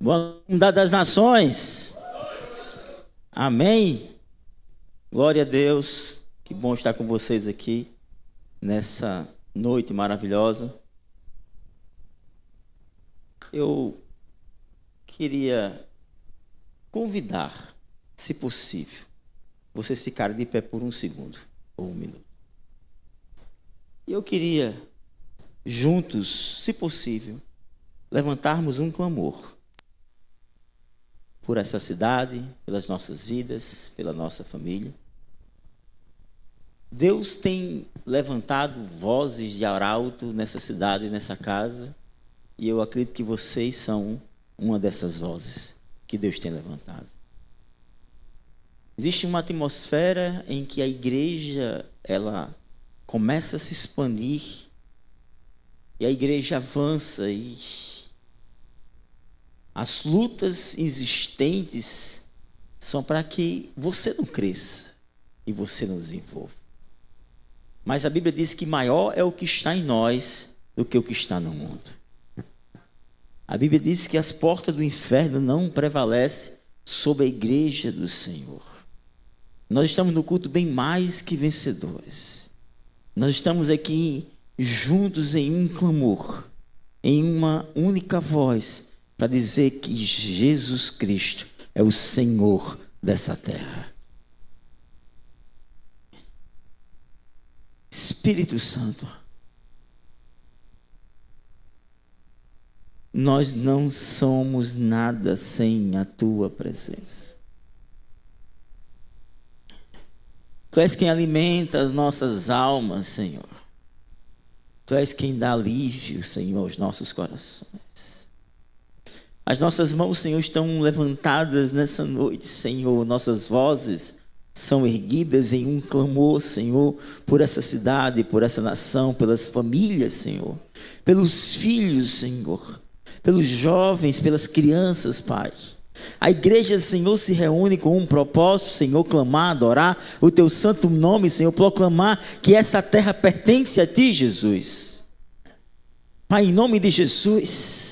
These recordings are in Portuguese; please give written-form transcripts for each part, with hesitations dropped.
Bondade das nações. Amém. Glória a Deus. Que bom estar com vocês aqui nessa noite maravilhosa. Eu queria convidar, se possível, vocês ficarem de pé por um segundo ou um minuto. E eu queria, juntos, se possível, levantarmos um clamor por essa cidade, pelas nossas vidas, pela nossa família. Deus tem levantado vozes de arauto nessa cidade, nessa casa, e eu acredito que vocês são uma dessas vozes que Deus tem levantado. Existe uma atmosfera em que a igreja, ela começa a se expandir, e a igreja avança, e as lutas existentes são para que você não cresça e você não desenvolva. Mas a Bíblia diz que maior é o que está em nós do que o que está no mundo. A Bíblia diz que as portas do inferno não prevalecem sobre a igreja do Senhor. Nós estamos no culto bem mais que vencedores. Nós estamos aqui juntos em um clamor, em uma única voz, para dizer que Jesus Cristo é o Senhor dessa terra. Espírito Santo, nós não somos nada sem a Tua presença. Tu és quem alimenta as nossas almas, Senhor. Tu és quem dá alívio, Senhor, aos nossos corações. As nossas mãos, Senhor, estão levantadas nessa noite, Senhor. Nossas vozes são erguidas em um clamor, Senhor, por essa cidade, por essa nação, pelas famílias, Senhor. Pelos filhos, Senhor. Pelos jovens, pelas crianças, Pai. A igreja, Senhor, se reúne com um propósito, Senhor, clamar, adorar o Teu santo nome, Senhor, proclamar que essa terra pertence a Ti, Jesus. Pai, em nome de Jesus.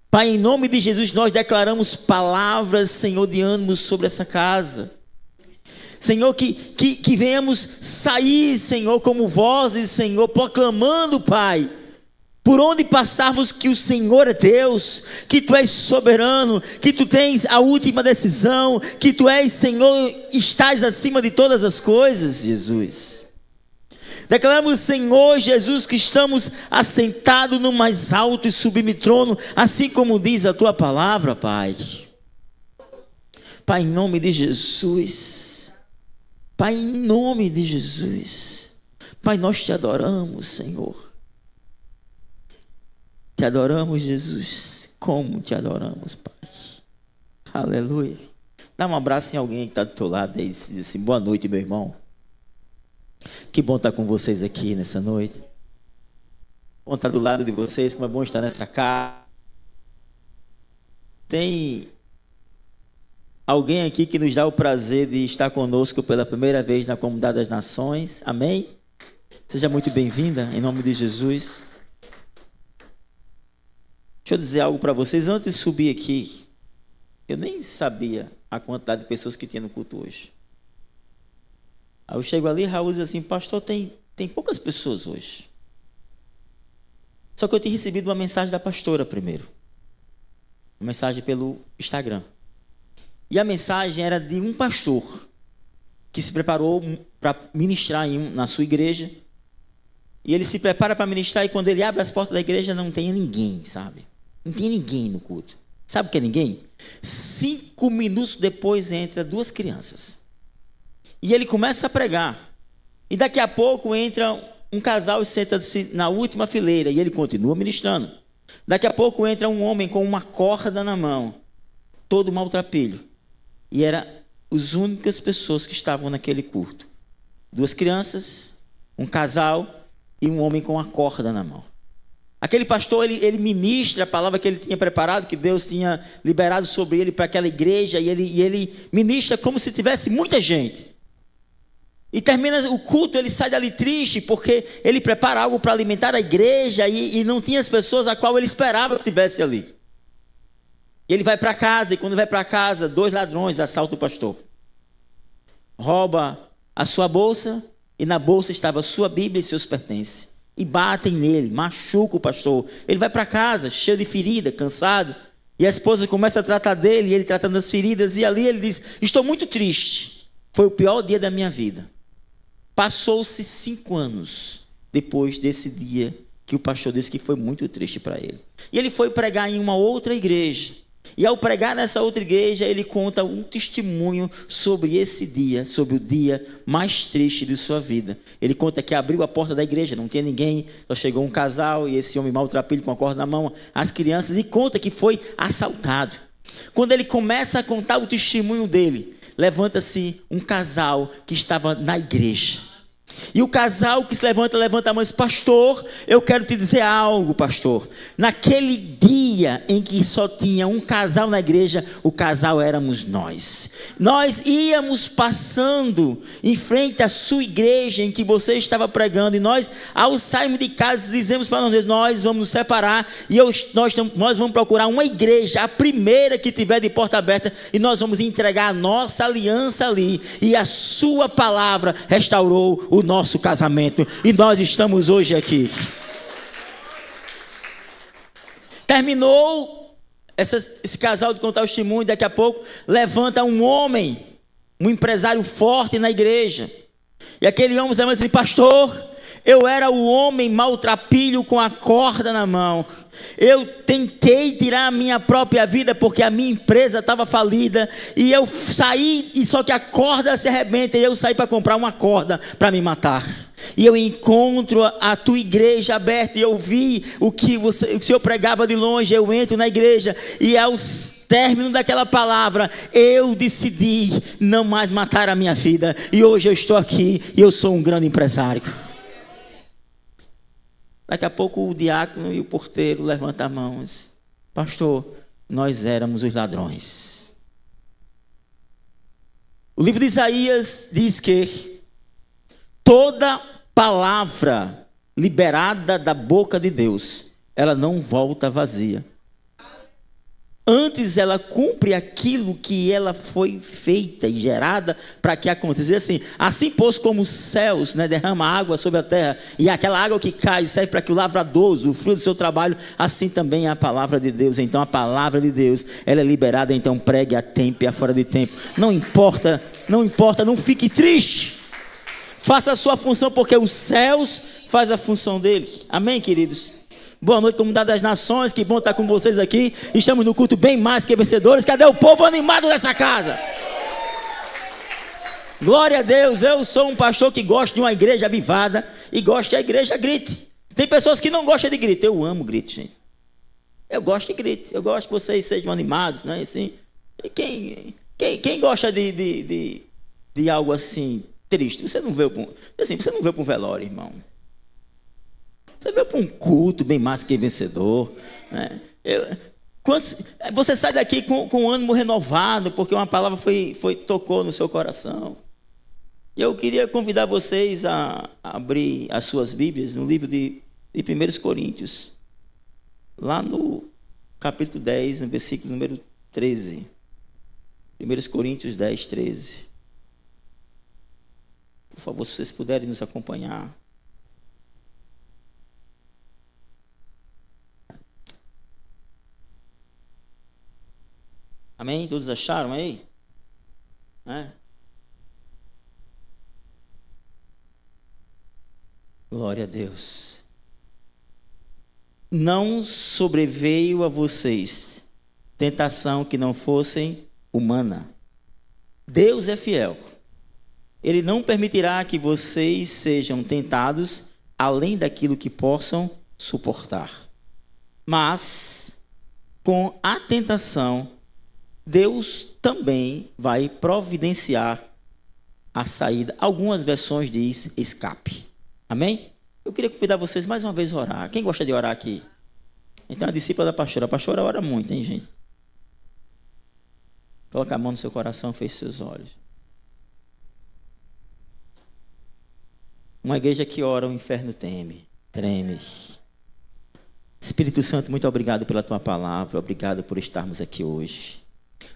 Pai, em nome de Jesus, nós declaramos palavras, Senhor, de ânimo sobre essa casa. Senhor, que venhamos sair, Senhor, como vozes, Senhor, proclamando, Pai, por onde passarmos que o Senhor é Deus, que Tu és soberano, que Tu tens a última decisão, que Tu és, Senhor, estás acima de todas as coisas, Jesus. Declaramos, Senhor Jesus, que estamos assentados no mais alto e sublime trono, assim como diz a Tua palavra, Pai. Pai, em nome de Jesus. Pai, em nome de Jesus. Pai, nós Te adoramos, Senhor. Te adoramos, Jesus. Como Te adoramos, Pai. Aleluia. Dá um abraço em alguém que está do teu lado aí, diz assim: boa noite, meu irmão. Que bom estar com vocês aqui nessa noite. Bom estar do lado de vocês, como é bom estar nessa casa. Tem alguém aqui que nos dá o prazer de estar conosco pela primeira vez na Comunidade das Nações. Amém? Seja muito bem-vinda, em nome de Jesus. Deixa eu dizer algo para vocês antes de subir aqui. Eu nem sabia a quantidade de pessoas que tinha no culto hoje. Aí eu chego ali, Raul diz assim: pastor, tem poucas pessoas hoje. Só que eu tinha recebido uma mensagem da pastora primeiro. Uma mensagem pelo Instagram. E a mensagem era de um pastor que se preparou para ministrar na sua igreja. E ele se prepara para ministrar, e quando ele abre as portas da igreja não tem ninguém, sabe? Não tem ninguém no culto. Sabe o que é ninguém? 5 minutos depois entra 2 crianças. E ele começa a pregar. E daqui a pouco entra um casal e senta-se na última fileira. E ele continua ministrando. Daqui a pouco entra um homem com uma corda na mão, todo maltrapilho. E eram as únicas pessoas que estavam naquele culto. 2 crianças, um casal e um homem com a corda na mão. Aquele pastor, ele ministra a palavra que ele tinha preparado, que Deus tinha liberado sobre ele para aquela igreja. E ele ministra como se tivesse muita gente. E termina o culto, ele sai dali triste, porque ele prepara algo para alimentar a igreja e não tinha as pessoas a qual ele esperava que estivesse ali. E ele vai para casa, e quando vai para casa, 2 ladrões assaltam o pastor. Rouba a sua bolsa, e na bolsa estava a sua Bíblia e seus pertences. E batem nele, machucam o pastor. Ele vai para casa, cheio de ferida, cansado. E a esposa começa a tratar dele, e ele tratando das feridas. E ali ele diz, estou muito triste. Foi o pior dia da minha vida. Passou-se 5 anos depois desse dia que o pastor disse que foi muito triste para ele. E ele foi pregar em uma outra igreja. E ao pregar nessa outra igreja, ele conta um testemunho sobre esse dia, sobre o dia mais triste de sua vida. Ele conta que abriu a porta da igreja, não tinha ninguém, só chegou um casal e esse homem maltrapilho com a corda na mão, as crianças, e conta que foi assaltado. Quando ele começa a contar o testemunho dele, levanta-se um casal que estava na igreja. E o casal que se levanta a mão e diz, pastor, eu quero te dizer algo, pastor. Naquele dia em que só tinha um casal na igreja, o casal éramos nós. Nós íamos passando em frente à sua igreja em que você estava pregando, e nós, ao sairmos de casa, dizemos para nós vamos nos separar, e nós vamos procurar uma igreja, a primeira que tiver de porta aberta, e nós vamos entregar a nossa aliança ali, e a sua palavra restaurou o nosso casamento, e nós estamos hoje aqui. Terminou esse casal de contar o testemunho, daqui a pouco levanta um homem, um empresário forte na igreja, e aquele homem diz assim, pastor, eu era o homem maltrapilho com a corda na mão. Eu tentei tirar a minha própria vida porque a minha empresa estava falida, e eu saí, e só que a corda se arrebenta, e eu saí para comprar uma corda para me matar. E eu encontro a tua igreja aberta, e eu vi o que o Senhor pregava de longe. Eu entro na igreja, e ao término daquela palavra, eu decidi não mais matar a minha vida, e hoje eu estou aqui, e eu sou um grande empresário. Daqui a pouco o diácono e o porteiro levantam as mãos. Pastor, nós éramos os ladrões. O livro de Isaías diz que toda palavra liberada da boca de Deus, ela não volta vazia. Antes ela cumpre aquilo que ela foi feita e gerada para que aconteça. Assim pois como os céus, derrama água sobre a terra, e aquela água que cai serve para que o lavrador, o fruto do seu trabalho, assim também é a palavra de Deus. Então a palavra de Deus, ela é liberada, então pregue a tempo e a fora de tempo. Não importa, não fique triste. Faça a sua função, porque os céus fazem a função dele. Amém, queridos? Boa noite, comunidade das nações, que bom estar com vocês aqui. Estamos no culto bem mais que vencedores. Cadê o povo animado dessa casa? Glória a Deus. Eu sou um pastor que gosta de uma igreja avivada e gosto que a igreja grite. Tem pessoas que não gostam de grito. Eu amo grito, gente. Eu gosto de grito. Eu gosto que vocês sejam animados, né? Assim, e quem gosta de algo assim triste? Você não veio para um velório, irmão. Você veio para um culto bem mais que vencedor, né? Você sai daqui com o ânimo renovado, porque uma palavra tocou no seu coração. E eu queria convidar vocês a abrir as suas Bíblias no livro de 1 Coríntios, lá no capítulo 10, no versículo número 13. 1 Coríntios 10, 13. Por favor, se vocês puderem nos acompanhar. Amém? Todos acharam aí? Glória a Deus. Não sobreveio a vocês tentação que não fosse humana. Deus é fiel. Ele não permitirá que vocês sejam tentados além daquilo que possam suportar. Mas, com a tentação, Deus também vai providenciar a saída. Algumas versões diz escape. Amém? Eu queria convidar vocês mais uma vez a orar. Quem gosta de orar aqui? Então a discípula da pastora. A pastora ora muito, hein, gente? Coloca a mão no seu coração, feche seus olhos. Uma igreja que ora, o inferno treme. Espírito Santo, muito obrigado pela tua palavra, obrigado por estarmos aqui hoje.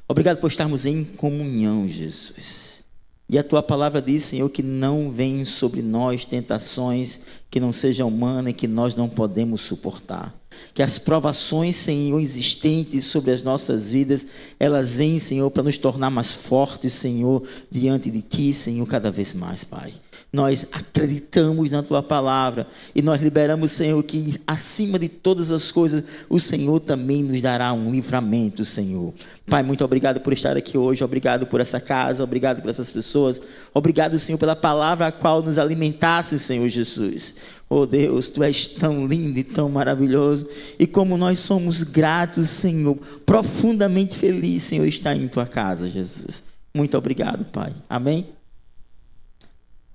Obrigado por estarmos em comunhão, Jesus. E a tua palavra diz, Senhor, que não vem sobre nós tentações que não sejam humanas e que nós não podemos suportar. Que as provações, Senhor, existentes sobre as nossas vidas, elas vêm, Senhor, para nos tornar mais fortes, Senhor, diante de Ti, Senhor, cada vez mais, Pai. Nós acreditamos na Tua palavra e nós liberamos, Senhor, que acima de todas as coisas, o Senhor também nos dará um livramento, Senhor. Pai, muito obrigado por estar aqui hoje, obrigado por essa casa, obrigado por essas pessoas, obrigado, Senhor, pela palavra a qual nos alimentasse, Senhor Jesus. Oh Deus, Tu és tão lindo e tão maravilhoso, e como nós somos gratos, Senhor, profundamente felizes, Senhor, estar em Tua casa, Jesus. Muito obrigado, Pai. Amém?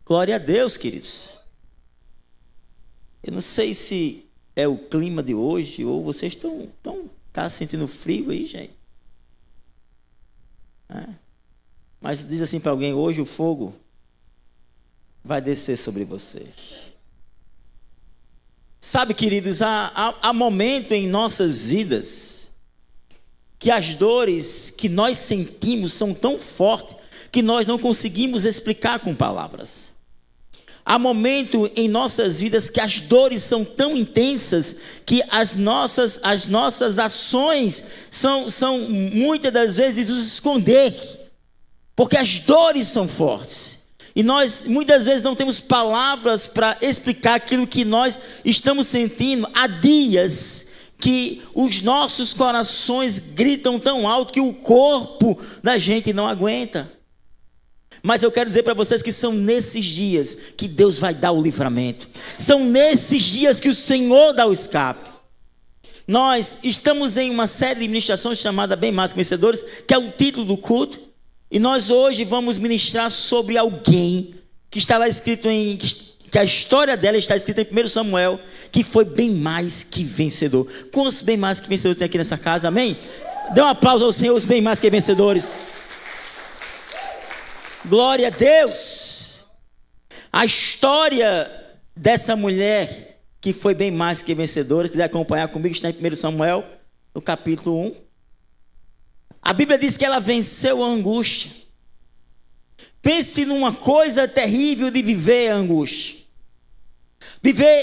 Glória a Deus, queridos. Eu não sei se é o clima de hoje ou vocês estão sentindo frio aí, gente. Mas diz assim para alguém, hoje o fogo vai descer sobre você. Sabe, queridos, há momento em nossas vidas que as dores que nós sentimos são tão fortes que nós não conseguimos explicar com palavras. Há momento em nossas vidas que as dores são tão intensas que as nossas ações são muitas das vezes nos esconder, porque as dores são fortes. E nós muitas vezes não temos palavras para explicar aquilo que nós estamos sentindo. Há dias que os nossos corações gritam tão alto que o corpo da gente não aguenta. Mas eu quero dizer para vocês que são nesses dias que Deus vai dar o livramento. São nesses dias que o Senhor dá o escape. Nós estamos em uma série de ministrações chamada Bem Mais que Vencedores, que é o título do culto. E nós hoje vamos ministrar sobre alguém que está lá escrito que a história dela está escrita em 1 Samuel, que foi bem mais que vencedor. Quantos bem mais que vencedores tem aqui nessa casa? Amém? Dê um aplauso ao Senhor, os bem mais que vencedores. Glória a Deus. A história dessa mulher que foi bem mais que vencedora, se quiser acompanhar comigo, está em 1 Samuel, no capítulo 1. A Bíblia diz que ela venceu a angústia. Pense numa coisa terrível de viver a angústia.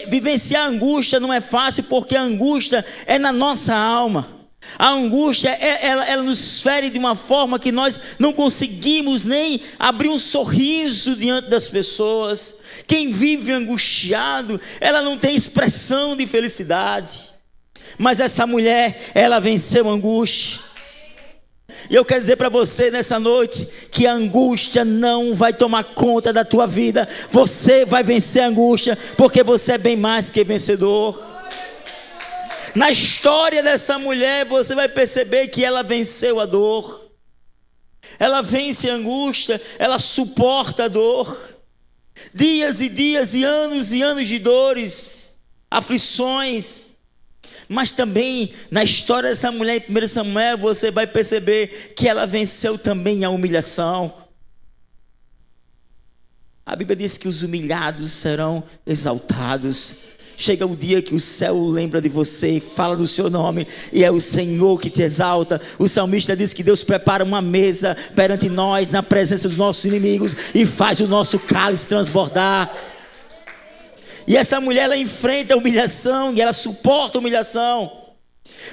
Vivenciar a angústia não é fácil, porque a angústia é na nossa alma. A angústia, ela nos fere de uma forma que nós não conseguimos nem abrir um sorriso diante das pessoas. Quem vive angustiado, ela não tem expressão de felicidade. Mas essa mulher, ela venceu a angústia. E eu quero dizer para você nessa noite que a angústia não vai tomar conta da tua vida. Você vai vencer a angústia, porque você é bem mais que vencedor. Na história dessa mulher, você vai perceber que ela venceu a dor. Ela vence a angústia, ela suporta a dor. Dias e dias e anos de dores, aflições. Mas também na história dessa mulher em 1 Samuel, você vai perceber que ela venceu também a humilhação. A Bíblia diz que os humilhados serão exaltados. Chega o dia que o céu lembra de você, fala do seu nome, e é o Senhor que te exalta. O salmista diz que Deus prepara uma mesa perante nós, na presença dos nossos inimigos, e faz o nosso cálice transbordar. E essa mulher, ela enfrenta a humilhação, e ela suporta a humilhação.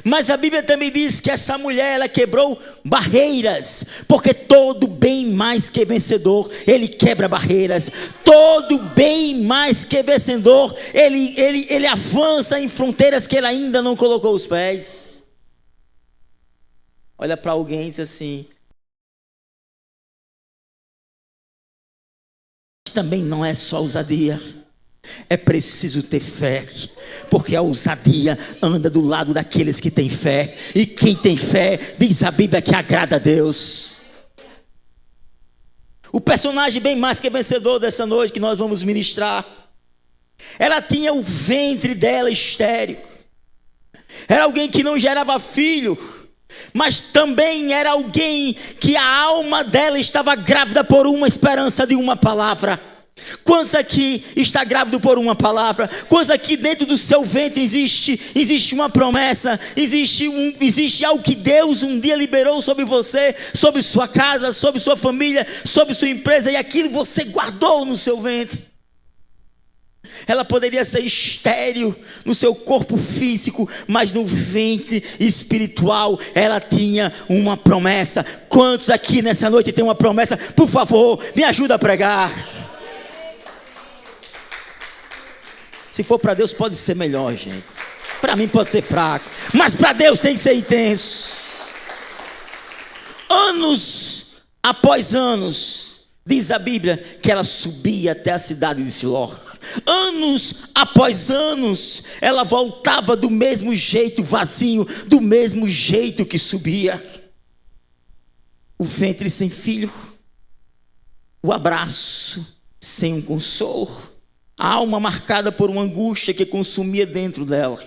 Mas a Bíblia também diz que essa mulher, ela quebrou barreiras, porque todo bem mais que vencedor, ele quebra barreiras. Todo bem mais que vencedor, ele avança em fronteiras que ele ainda não colocou os pés. Olha para alguém e diz assim: também não é só ousadia. É preciso ter fé, porque a ousadia anda do lado daqueles que têm fé. E quem tem fé, diz a Bíblia, que agrada a Deus. O personagem bem mais que vencedor dessa noite que nós vamos ministrar, ela tinha o ventre dela estéril. Era alguém que não gerava filho, mas também era alguém que a alma dela estava grávida por uma esperança de uma palavra. Quantos aqui está grávido por uma palavra? Quantos aqui dentro do seu ventre existe uma promessa? Existe algo que Deus um dia liberou sobre você, sobre sua casa, sobre sua família, sobre sua empresa, e aquilo você guardou no seu ventre. Ela poderia ser estéril no seu corpo físico, mas no ventre espiritual ela tinha uma promessa. Quantos aqui nessa noite tem uma promessa? Por favor, me ajuda a pregar. Se for para Deus pode ser melhor, gente. Para mim pode ser fraco, mas para Deus tem que ser intenso. Anos após anos, diz a Bíblia que ela subia até a cidade de Siló. Anos após anos, ela voltava do mesmo jeito vazio, do mesmo jeito que subia. O ventre sem filho, o abraço sem um consolo, a alma marcada por uma angústia que consumia dentro dela.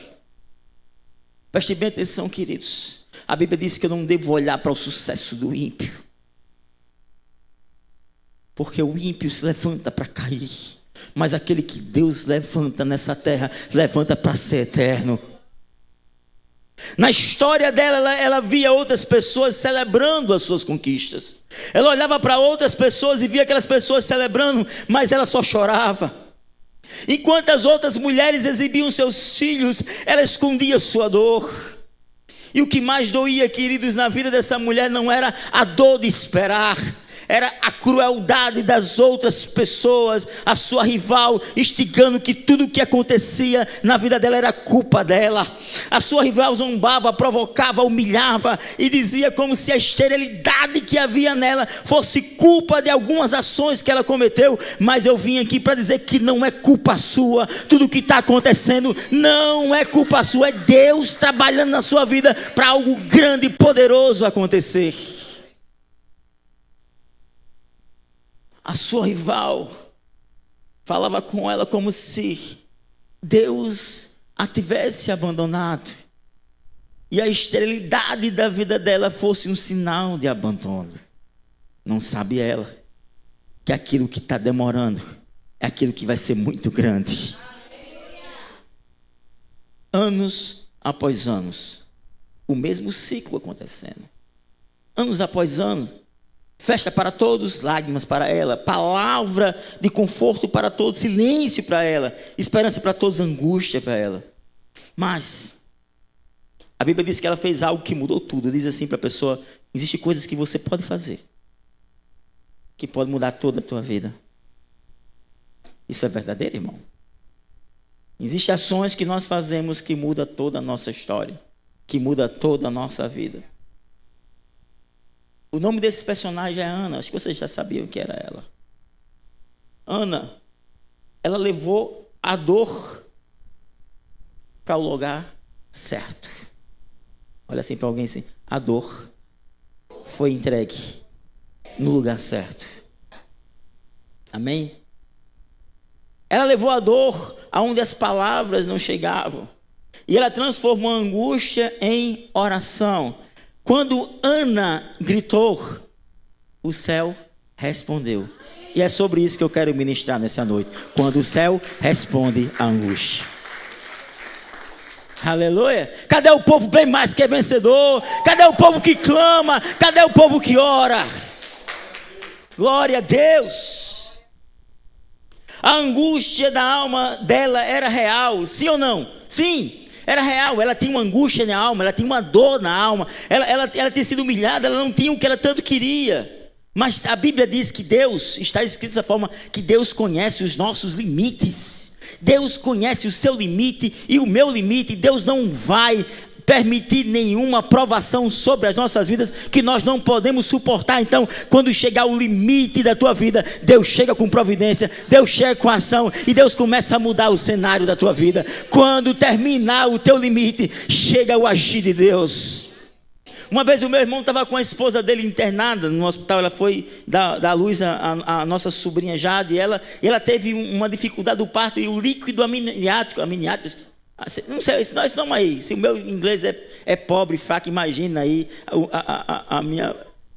Preste bem atenção, queridos. A Bíblia diz que eu não devo olhar para o sucesso do ímpio, porque o ímpio se levanta para cair, mas aquele que Deus levanta nessa terra, levanta para ser eterno. Na história dela, ela via outras pessoas celebrando as suas conquistas. Ela olhava para outras pessoas e via aquelas pessoas celebrando, mas ela só chorava. Enquanto as outras mulheres exibiam seus filhos, ela escondia sua dor. E o que mais doía, queridos, na vida dessa mulher não era a dor de esperar, era a crueldade das outras pessoas, a sua rival, instigando que tudo o que acontecia na vida dela era culpa dela. A sua rival zombava, provocava, humilhava e dizia como se a esterilidade que havia nela fosse culpa de algumas ações que ela cometeu. Mas eu vim aqui para dizer que não é culpa sua. Tudo o que está acontecendo não é culpa sua, é Deus trabalhando na sua vida para algo grande e poderoso acontecer. A sua rival falava com ela como se Deus a tivesse abandonado, e a esterilidade da vida dela fosse um sinal de abandono. Não sabe ela que aquilo que está demorando é aquilo que vai ser muito grande. Anos após anos, o mesmo ciclo acontecendo. Anos após anos, festa para todos, lágrimas para ela, palavra de conforto para todos, silêncio para ela, esperança para todos, angústia para ela. Mas a Bíblia diz que ela fez algo que mudou tudo. Diz assim para a pessoa: existem coisas que você pode fazer que pode mudar toda a tua vida. Isso é verdadeiro, irmão? Existem ações que nós fazemos que mudam toda a nossa história, que muda toda a nossa vida. O nome desse personagem é Ana. Acho que vocês já sabiam que era ela. Ana, ela levou a dor para o lugar certo. Olha assim para alguém assim: a dor foi entregue no lugar certo. Amém? Ela levou a dor aonde as palavras não chegavam, e ela transformou a angústia em oração. Quando Ana gritou, o céu respondeu. E é sobre isso que eu quero ministrar nessa noite. Quando o céu responde à angústia. Aleluia. Cadê o povo bem mais que vencedor? Cadê o povo que clama? Cadê o povo que ora? Glória a Deus. A angústia da alma dela era real, sim ou não? Sim. Era real, ela tinha uma angústia na alma, ela tinha uma dor na alma, ela tinha sido humilhada, ela não tinha o que ela tanto queria. Mas a Bíblia diz que Deus, está escrito dessa forma, que Deus conhece os nossos limites. Deus conhece o seu limite e o meu limite. Deus não vai permitir nenhuma provação sobre as nossas vidas que nós não podemos suportar. Então, quando chegar o limite da tua vida, Deus chega com providência, Deus chega com ação, e Deus começa a mudar o cenário da tua vida. Quando terminar o teu limite, chega o agir de Deus. Uma vez o meu irmão estava com a esposa dele internada no hospital. Ela foi dar luz à nossa sobrinha Jade, e ela teve uma dificuldade do parto, e o líquido amniótico, não sei, esse nome aí, se o meu inglês é pobre, fraco, imagina aí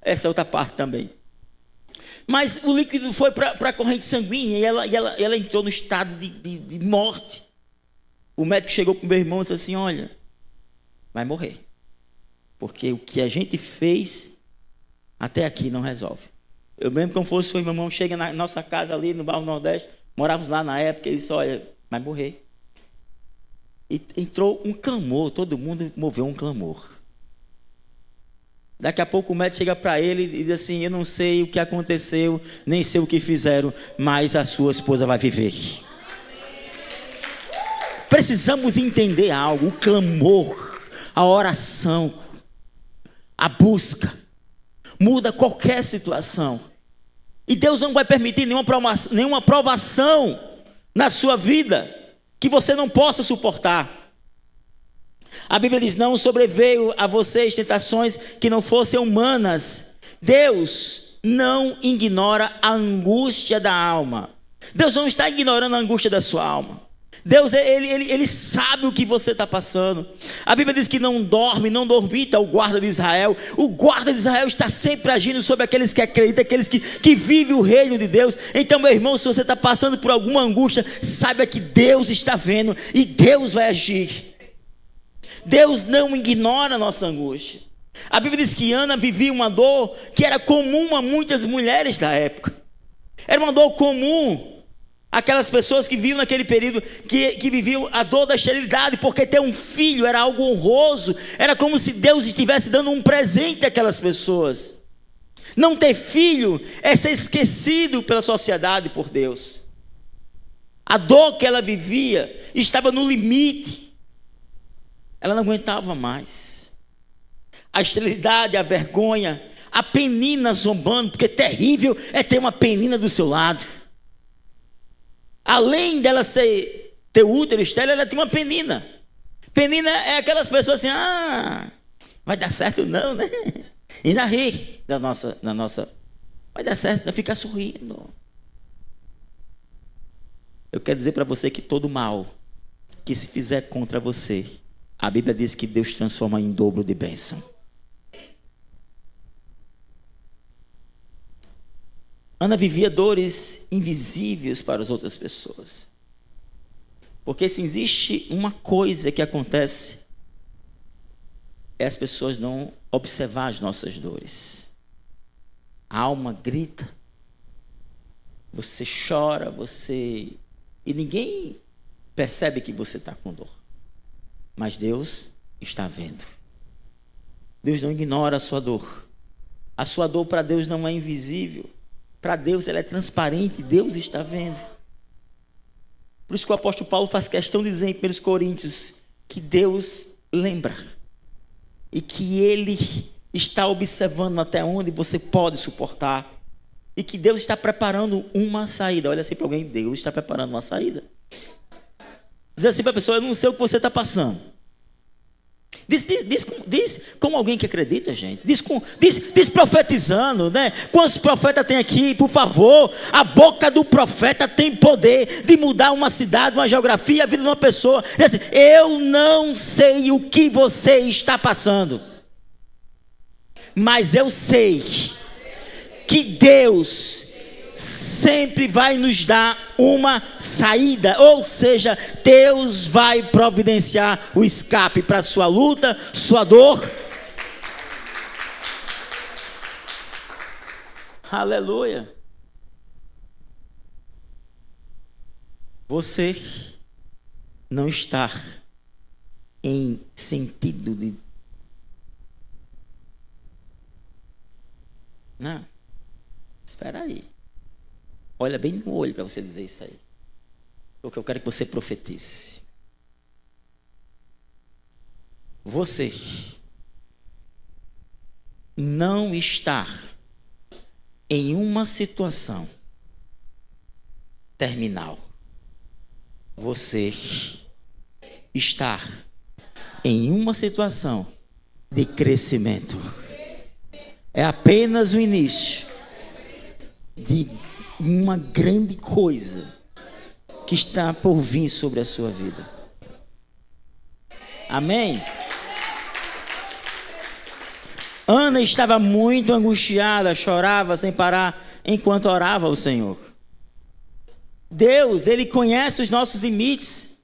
essa outra parte também. Mas o líquido foi para a corrente sanguínea e ela entrou no estado de morte. O médico chegou para o meu irmão e disse assim: olha, vai morrer. Porque o que a gente fez até aqui não resolve. Eu mesmo, como fosse o meu irmão, chega na nossa casa ali no bairro Nordeste, morávamos lá na época, ele disse: olha, vai morrer. E entrou um clamor, todo mundo moveu um clamor. Daqui a pouco o médico chega para ele e diz assim: eu não sei o que aconteceu, nem sei o que fizeram, mas a sua esposa vai viver. Precisamos entender algo: o clamor, a oração, a busca, muda qualquer situação. E Deus não vai permitir nenhuma provação na sua vida que você não possa suportar. A Bíblia diz: não sobreveio a vocês tentações que não fossem humanas. Deus não ignora a angústia da alma. Deus não está ignorando a angústia da sua alma. Deus, ele sabe o que você está passando. A Bíblia diz que não dormita o guarda de Israel. O guarda de Israel está sempre agindo sobre aqueles que acreditam, aqueles que vivem o reino de Deus. Então, meu irmão, se você está passando por alguma angústia, saiba que Deus está vendo e Deus vai agir. Deus não ignora a nossa angústia. A Bíblia diz que Ana vivia uma dor que era comum a muitas mulheres da época. Era uma dor comum. Aquelas pessoas que viviam naquele período, que viviam a dor da esterilidade, porque ter um filho era algo honroso. Era como se Deus estivesse dando um presente àquelas pessoas. Não ter filho é ser esquecido pela sociedade por Deus. A dor que ela vivia estava no limite. Ela não aguentava mais. A esterilidade, a vergonha, a penina zombando, porque terrível é ter uma penina do seu lado. Além dela ter útero estéril, ela tem uma penina. Penina é aquelas pessoas assim: vai dar certo não, né? E ainda ri da nossa, vai dar certo, ainda ficar sorrindo. Eu quero dizer para você que todo mal que se fizer contra você, a Bíblia diz que Deus transforma em dobro de bênção. Ana vivia dores invisíveis para as outras pessoas. Porque se existe uma coisa que acontece, é as pessoas não observar as nossas dores. A alma grita, você chora, e ninguém percebe que você está com dor. Mas Deus está vendo. Deus não ignora a sua dor. A sua dor para Deus não é invisível. Para Deus ela é transparente, Deus está vendo. Por isso que o apóstolo Paulo faz questão de dizer em 1 Coríntios que Deus lembra e que Ele está observando até onde você pode suportar e que Deus está preparando uma saída. Olha assim para alguém: Deus está preparando uma saída. Diz assim para a pessoa: eu não sei o que você está passando. Diz como alguém que acredita, gente. Diz profetizando, né? Quantos profetas tem aqui? Por favor, a boca do profeta tem poder de mudar uma cidade, uma geografia, a vida de uma pessoa. Diz assim: eu não sei o que você está passando, mas eu sei que Deus sempre vai nos dar uma saída, ou seja, Deus vai providenciar o escape para sua luta, sua dor. Aleluia. Você não está em sentido de... Não, espera aí. Olha bem no olho para você dizer isso aí. Porque eu quero que você profetize. Você não está em uma situação terminal. Você está em uma situação de crescimento. É apenas o início de uma grande coisa que está por vir sobre a sua vida. Amém? Ana estava muito angustiada, chorava sem parar enquanto orava ao Senhor. Deus, Ele conhece os nossos limites.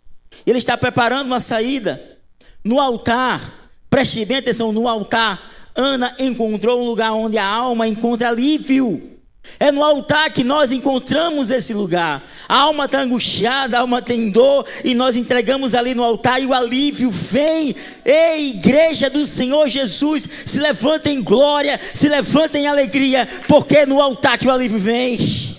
Ele está preparando uma saída. No altar, preste bem atenção, no altar, Ana encontrou um lugar onde a alma encontra alívio. É no altar que nós encontramos esse lugar. A alma está angustiada, a alma tem dor, e nós entregamos ali no altar e o alívio vem. Ei, igreja do Senhor Jesus, se levanta em glória, se levanta em alegria, porque é no altar que o alívio vem.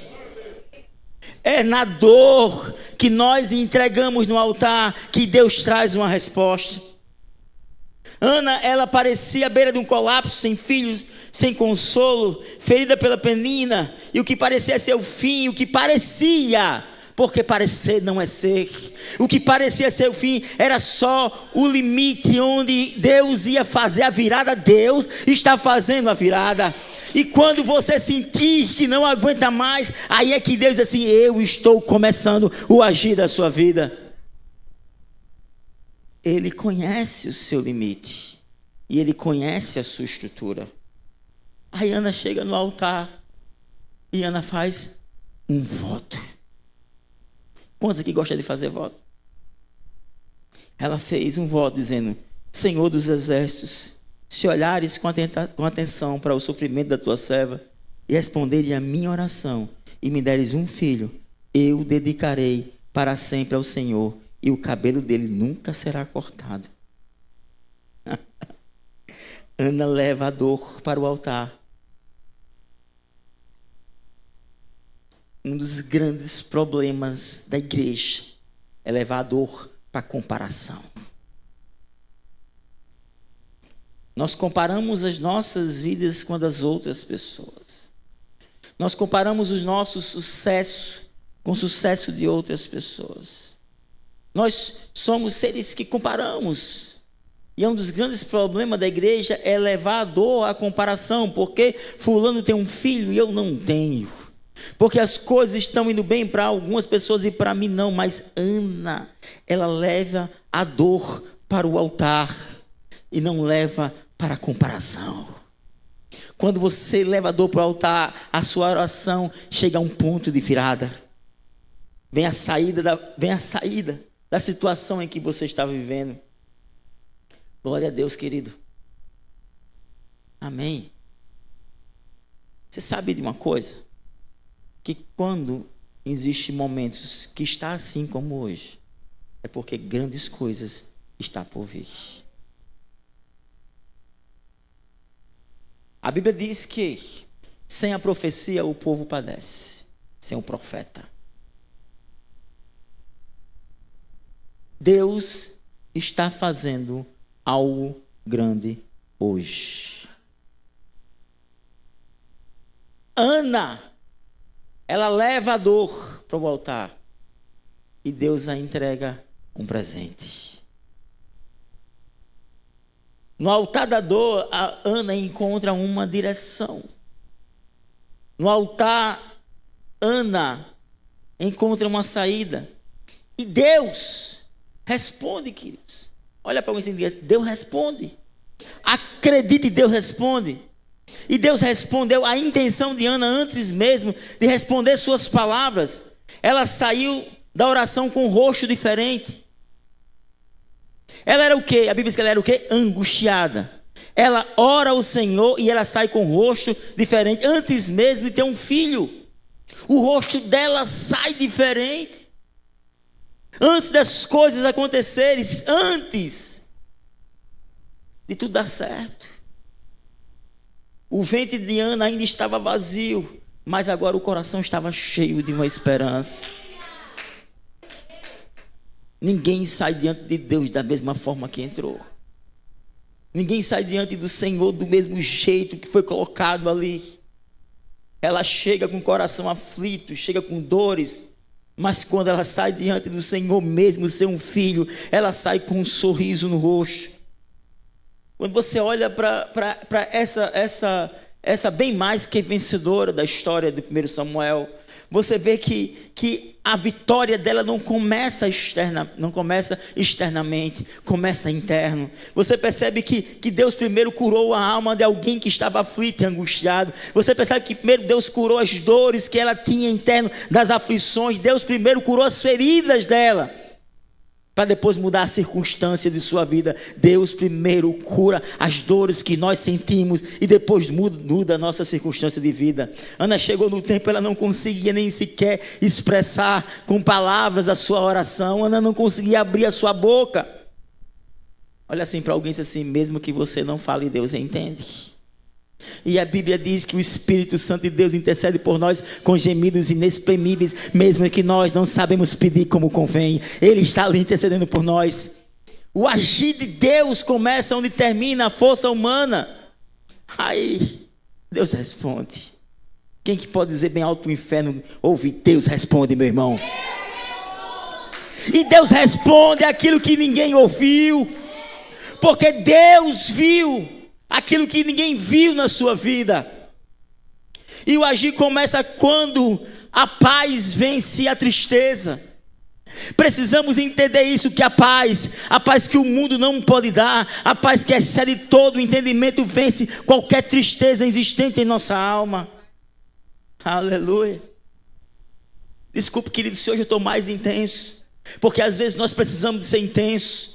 É na dor que nós entregamos no altar que Deus traz uma resposta. Ana, ela parecia à beira de um colapso, sem filhos, sem consolo, ferida pela penina, e o que parecia ser o fim, o que parecia, porque parecer não é ser, o que parecia ser o fim, era só o limite onde Deus ia fazer a virada. Deus está fazendo a virada, e quando você sentir que não aguenta mais, aí é que Deus diz assim: eu estou começando o agir da sua vida. Ele conhece o seu limite, e Ele conhece a sua estrutura. Aí Ana chega no altar, e Ana faz um voto. Quantos aqui gostam de fazer voto? Ela fez um voto dizendo: Senhor dos exércitos, se olhares com atenção para o sofrimento da tua serva, e responderes a minha oração, e me deres um filho, eu dedicarei para sempre ao Senhor, e o cabelo dele nunca será cortado. Ana leva a dor para o altar. Um dos grandes problemas da igreja é levar a dor para a comparação. Nós comparamos as nossas vidas com a das outras pessoas. Nós comparamos o nosso sucesso com o sucesso de outras pessoas. Nós somos seres que comparamos. E um dos grandes problemas da igreja é levar a dor à comparação. Porque fulano tem um filho e eu não tenho. Porque as coisas estão indo bem para algumas pessoas e para mim não. Mas Ana, ela leva a dor para o altar e não leva para a comparação. Quando você leva a dor para o altar, a sua oração chega a um ponto de virada. Vem a saída da situação em que você está vivendo. Glória a Deus, querido. Amém. Você sabe de uma coisa? Que quando existem momentos que está assim como hoje, é porque grandes coisas estão por vir. A Bíblia diz que sem a profecia o povo padece, sem o profeta. Deus está fazendo algo grande hoje. Ana, ela leva a dor para o altar e Deus a entrega um presente. No altar da dor, a Ana encontra uma direção. No altar, Ana encontra uma saída. E Deus responde, queridos. Olha para mim e diz: Deus responde. Acredite, Deus responde. E Deus respondeu a intenção de Ana antes mesmo de responder suas palavras. Ela saiu da oração com um rosto diferente. Ela era o quê? A Bíblia diz que ela era o quê? Angustiada. Ela ora ao Senhor e ela sai com um rosto diferente. Antes mesmo de ter um filho, o rosto dela sai diferente. Antes das coisas acontecerem, antes de tudo dar certo. O ventre de Ana ainda estava vazio, mas agora o coração estava cheio de uma esperança. Ninguém sai diante de Deus da mesma forma que entrou. Ninguém sai diante do Senhor do mesmo jeito que foi colocado ali. Ela chega com o coração aflito, chega com dores, mas quando ela sai diante do Senhor, mesmo ser um filho, ela sai com um sorriso no rosto. Quando você olha para essa bem mais que vencedora da história do 1 Samuel, você vê que a vitória dela não começa externamente, começa interno. Você percebe que Deus primeiro curou a alma de alguém que estava aflito e angustiado. Você percebe que primeiro Deus curou as dores que ela tinha interno, das aflições. Deus primeiro curou as feridas dela, para depois mudar a circunstância de sua vida. Deus primeiro cura as dores que nós sentimos e depois muda a nossa circunstância de vida. Ana chegou no tempo, ela não conseguia nem sequer expressar com palavras a sua oração. Ana não conseguia abrir a sua boca. Olha assim para alguém e diz assim: mesmo que você não fale, Deus entende. E a Bíblia diz que o Espírito Santo de Deus intercede por nós com gemidos inexprimíveis, mesmo que nós não sabemos pedir como convém. Ele está ali intercedendo por nós. O agir de Deus começa onde termina a força humana. Aí Deus responde. Quem que pode dizer bem alto o inferno? Ouve, Deus responde, meu irmão. E Deus responde aquilo que ninguém ouviu, porque Deus viu aquilo que ninguém viu na sua vida. E o agir começa quando a paz vence a tristeza. Precisamos entender isso, que a paz que o mundo não pode dar, a paz que excede todo o entendimento, vence qualquer tristeza existente em nossa alma. Aleluia. Desculpe, querido, se hoje eu estou mais intenso, porque às vezes nós precisamos de ser intensos.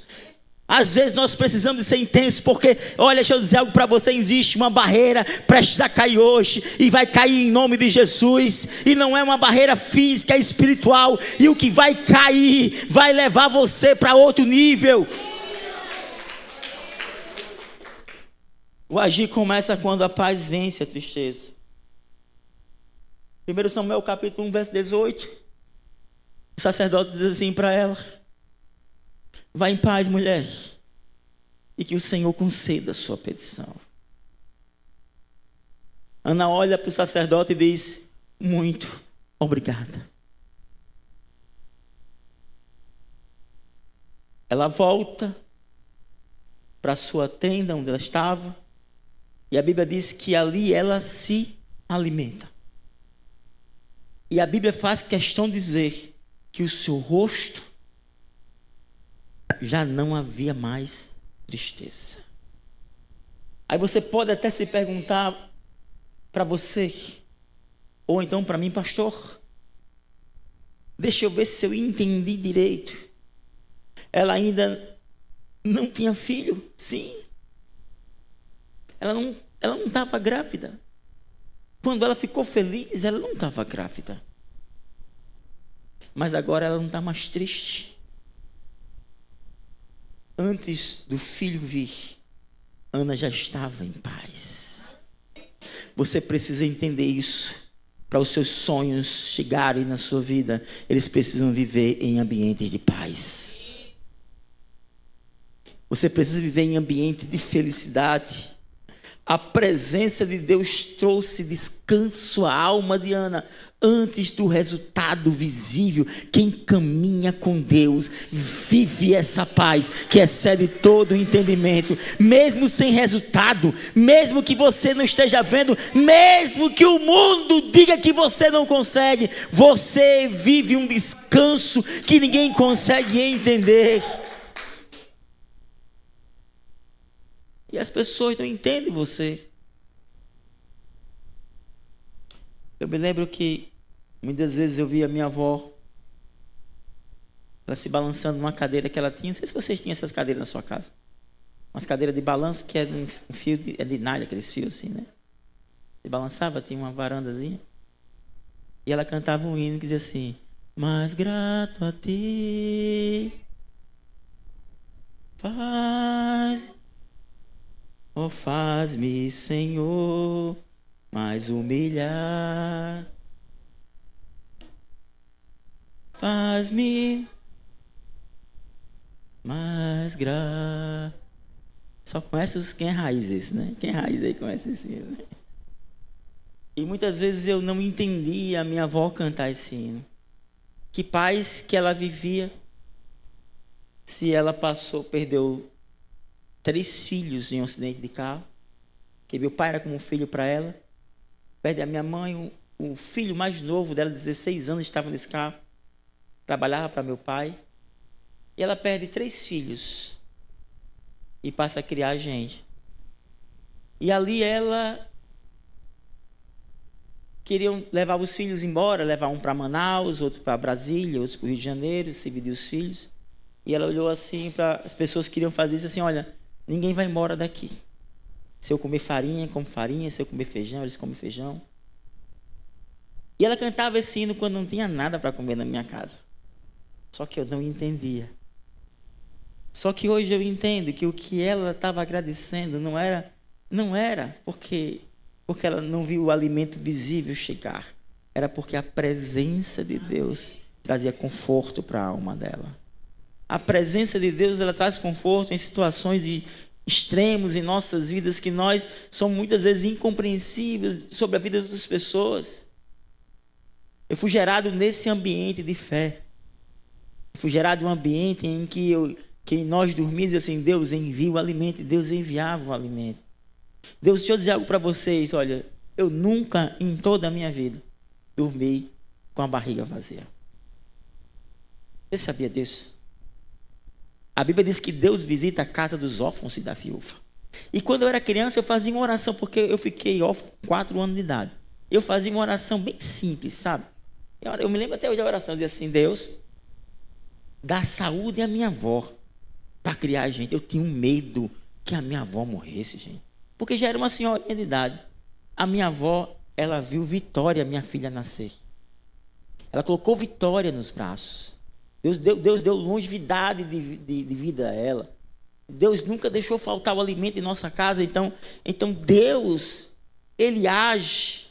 Às vezes nós precisamos de ser intensos, porque, olha, deixa eu dizer algo para você: existe uma barreira prestes a cair hoje, e vai cair em nome de Jesus, e não é uma barreira física, é espiritual, e o que vai cair, vai levar você para outro nível. O agir começa quando a paz vence a tristeza. 1 Samuel capítulo 1, verso 18, o sacerdote diz assim para ela: vá em paz, mulher, e que o Senhor conceda a sua petição. Ana olha para o sacerdote e diz: muito obrigada. Ela volta para a sua tenda onde ela estava, e a Bíblia diz que ali ela se alimenta. E a Bíblia faz questão de dizer que o seu rosto já não havia mais tristeza. Aí você pode até se perguntar para você, ou então para mim: pastor, deixa eu ver se eu entendi direito. Ela ainda não tinha filho? Sim. Ela não estava grávida. Quando ela ficou feliz, ela não estava grávida. Mas agora ela não está mais triste. Antes do filho vir, Ana já estava em paz. Você precisa entender isso. Para os seus sonhos chegarem na sua vida, eles precisam viver em ambientes de paz. Você precisa viver em ambientes de felicidade. A presença de Deus trouxe descanso à alma de Ana. Antes do resultado visível, quem caminha com Deus vive essa paz que excede todo o entendimento. Mesmo sem resultado, mesmo que você não esteja vendo, mesmo que o mundo diga que você não consegue, você vive um descanso que ninguém consegue entender. E as pessoas não entendem você. Eu me lembro que muitas vezes eu via a minha avó, ela se balançando numa cadeira que ela tinha. Não sei se vocês tinham essas cadeiras na sua casa. Umas cadeiras de balanço que é um fio de nylon, aqueles fios assim, né? Se balançava, tinha uma varandazinha. E ela cantava um hino que dizia assim: mais grato a ti, faz-me, Senhor, mais humilhar. Faz-me mais grato. Só conhece quem é raiz esse, né? Quem é raiz aí conhece esse hino, né? E muitas vezes eu não entendia a minha avó cantar esse hino. Que paz que ela vivia se ela perdeu 3 filhos em um acidente de carro, que meu pai era como um filho para ela. Perde a minha mãe, o filho mais novo dela, 16 anos, estava nesse carro, trabalhava para meu pai, e ela perde 3 filhos e passa a criar a gente. E ali ela queriam levar os filhos embora, levar um para Manaus, outro para Brasília, outro para o Rio de Janeiro, se dividir os filhos. E ela olhou assim para as pessoas que queriam fazer isso, assim, olha, ninguém vai embora daqui. Se eu comer farinha, como farinha, se eu comer feijão, eles comem feijão. E ela cantava esse hino quando não tinha nada para comer na minha casa. Só que eu não entendia. Só que hoje eu entendo que o que ela estava agradecendo não era porque ela não viu o alimento visível chegar. Era porque a presença de Deus trazia conforto para a alma dela. A presença de Deus, ela traz conforto em situações extremos em nossas vidas que nós somos muitas vezes incompreensíveis sobre a vida das outras pessoas. Eu fui gerado nesse ambiente de fé. Eu fui gerado em um ambiente em que nós dormíamos assim, Deus envia o alimento, Deus enviava o alimento. Deus, deixa eu dizer algo para vocês, olha, eu nunca em toda a minha vida dormi com a barriga vazia. Você sabia disso? A Bíblia diz que Deus visita a casa dos órfãos e da viúva. E quando eu era criança, eu fazia uma oração, porque eu fiquei órfão com 4 anos de idade. Eu fazia uma oração bem simples, sabe? Eu me lembro até hoje da oração, eu dizia assim, Deus, dá saúde à minha avó para criar a gente. Eu tinha um medo que a minha avó morresse, gente. Porque já era uma senhorinha de idade. A minha avó, ela viu Vitória, minha filha, nascer. Ela colocou Vitória nos braços. Deus deu longevidade de vida a ela. Deus nunca deixou faltar o alimento em nossa casa. Então Deus, Ele age.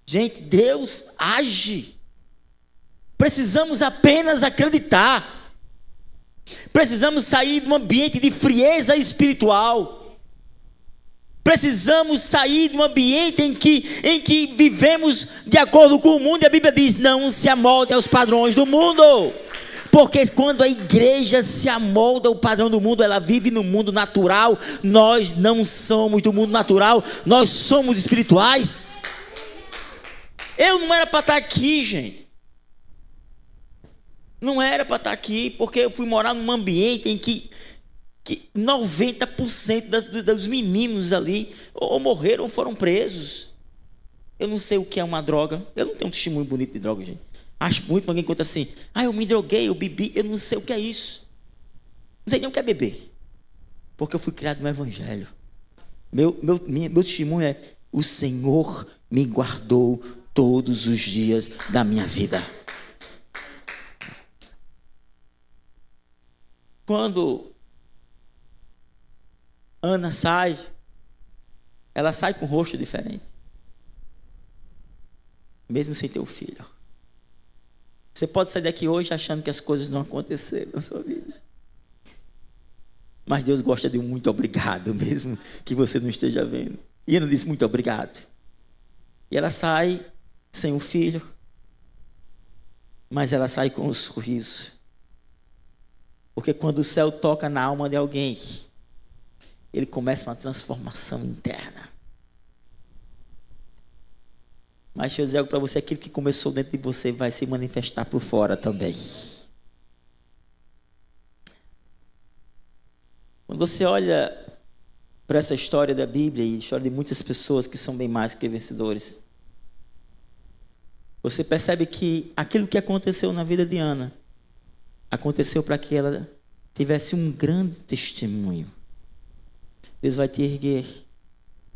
Gente, Deus age. Precisamos apenas acreditar. Precisamos sair de um ambiente de frieza espiritual. Precisamos sair de um ambiente em que vivemos de acordo com o mundo. E a Bíblia diz, não se amolde aos padrões do mundo. Porque quando a igreja se amolda ao padrão do mundo, ela vive no mundo natural. Nós não somos do mundo natural, nós somos espirituais. Eu não era para estar aqui, gente. Não era para estar aqui, porque eu fui morar num ambiente em que 90% dos meninos ali ou morreram ou foram presos. Eu não sei o que é uma droga. Eu não tenho um testemunho bonito de droga, gente. Acho muito que alguém conta assim, eu me droguei, eu bebi. Eu não sei o que é isso. Não sei nem o que é beber. Porque eu fui criado no Evangelho. Meu testemunho é, o Senhor me guardou todos os dias da minha vida. Quando Ana sai, ela sai com o rosto diferente, mesmo sem ter o filho. Você pode sair daqui hoje achando que as coisas não aconteceram na sua vida, mas Deus gosta de um muito obrigado, mesmo que você não esteja vendo. E Ana disse muito obrigado. E ela sai sem o filho, mas ela sai com um sorriso, porque quando o céu toca na alma de alguém, ele começa uma transformação interna. Mas deixa eu dizer algo para você, aquilo que começou dentro de você vai se manifestar por fora também. Quando você olha para essa história da Bíblia e a história de muitas pessoas que são bem mais que vencedores, você percebe que aquilo que aconteceu na vida de Ana aconteceu para que ela tivesse um grande testemunho. Deus vai te erguer.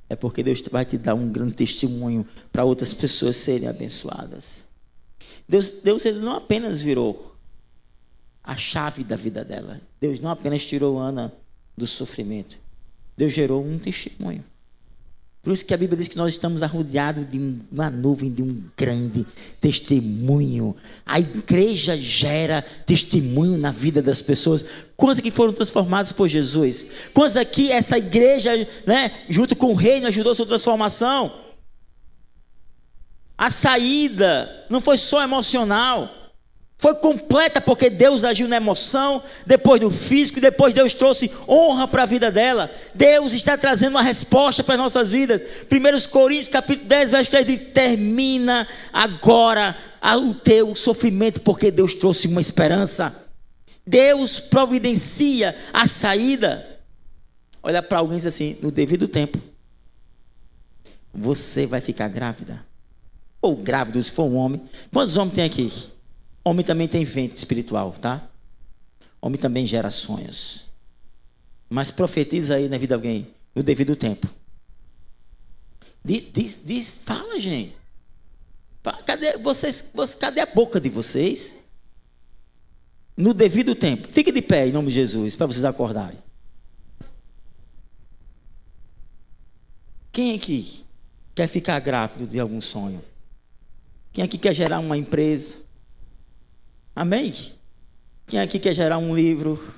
É porque Deus vai te dar um grande testemunho para outras pessoas serem abençoadas. Deus ele não apenas virou a chave da vida dela. Deus não apenas tirou Ana do sofrimento. Deus gerou um testemunho. Por isso que a Bíblia diz que nós estamos arrodeados de uma nuvem, de um grande testemunho. A igreja gera testemunho na vida das pessoas. Quantos aqui foram transformados por Jesus? Quantos aqui essa igreja, junto com o reino, ajudou a sua transformação? A saída não foi só emocional. Foi completa porque Deus agiu na emoção, depois no físico, e depois Deus trouxe honra para a vida dela. Deus está trazendo uma resposta para as nossas vidas. 1 Coríntios capítulo 10, verso 3 diz: termina agora o teu sofrimento, porque Deus trouxe uma esperança. Deus providencia a saída. Olha para alguém e diz assim: no devido tempo, você vai ficar grávida. Ou grávido, se for um homem. Quantos homens tem aqui? Homem também tem vento espiritual, tá? Homem também gera sonhos. Mas profetiza aí na vida de alguém, no devido tempo. Fala, gente. Cadê vocês? Cadê a boca de vocês? No devido tempo. Fique de pé em nome de Jesus, para vocês acordarem. Quem aqui quer ficar grávido de algum sonho? Quem aqui quer gerar uma empresa? Amém? Quem aqui quer gerar um livro?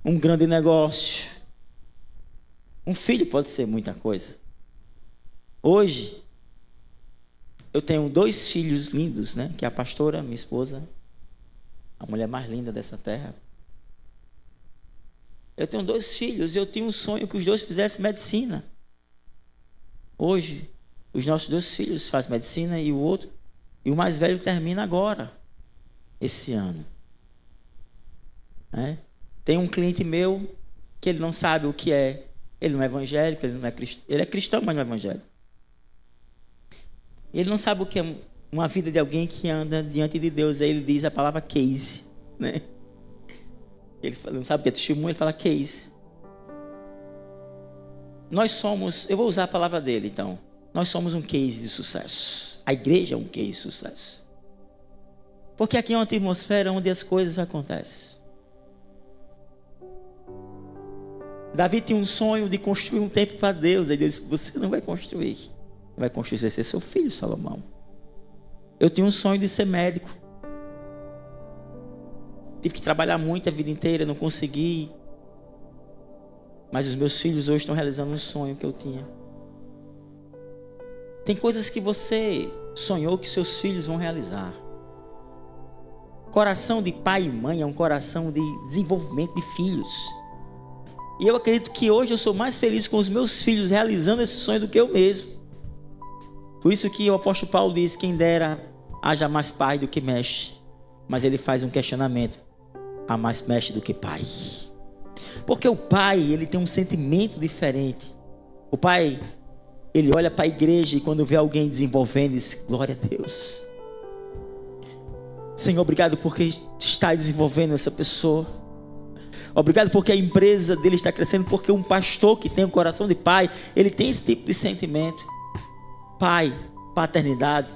Um grande negócio? Um filho pode ser muita coisa. Hoje, eu tenho 2 filhos lindos, né? Que é a pastora, minha esposa, a mulher mais linda dessa terra. Eu tenho 2 filhos e eu tinha um sonho que os 2 fizessem medicina. Hoje, os nossos 2 filhos fazem medicina e o mais velho termina agora, esse ano. Tem um cliente meu que ele não sabe o que é. Ele não é evangélico, ele não é cristão. Ele é cristão, mas não é evangélico. Ele não sabe o que é uma vida de alguém que anda diante de Deus. Aí ele diz a palavra case, né? Ele não sabe o que é testemunho, ele fala case. Nós somos, eu vou usar a palavra dele então. Nós somos um case de sucesso. A igreja é um case de sucesso. Porque aqui é uma atmosfera onde as coisas acontecem. Davi tinha um sonho de construir um templo para Deus. Aí Deus disse: você não vai construir. Vai construir, vai ser seu filho, Salomão. Eu tinha um sonho de ser médico. Tive que trabalhar muito a vida inteira, não consegui. Mas os meus filhos hoje estão realizando um sonho que eu tinha. Tem coisas que você sonhou que seus filhos vão realizar. Coração de pai e mãe é um coração de desenvolvimento de filhos. E eu acredito que hoje eu sou mais feliz com os meus filhos realizando esse sonho do que eu mesmo. Por isso que o apóstolo Paulo diz: quem dera haja mais pai do que mexe. Mas ele faz um questionamento: há mais mexe do que pai. Porque o pai, ele tem um sentimento diferente. O pai, ele olha para a igreja e quando vê alguém desenvolvendo, diz: glória a Deus. Senhor, obrigado porque está desenvolvendo essa pessoa. Obrigado porque a empresa dele está crescendo. Porque um pastor que tem um coração de pai, ele tem esse tipo de sentimento. Pai, paternidade,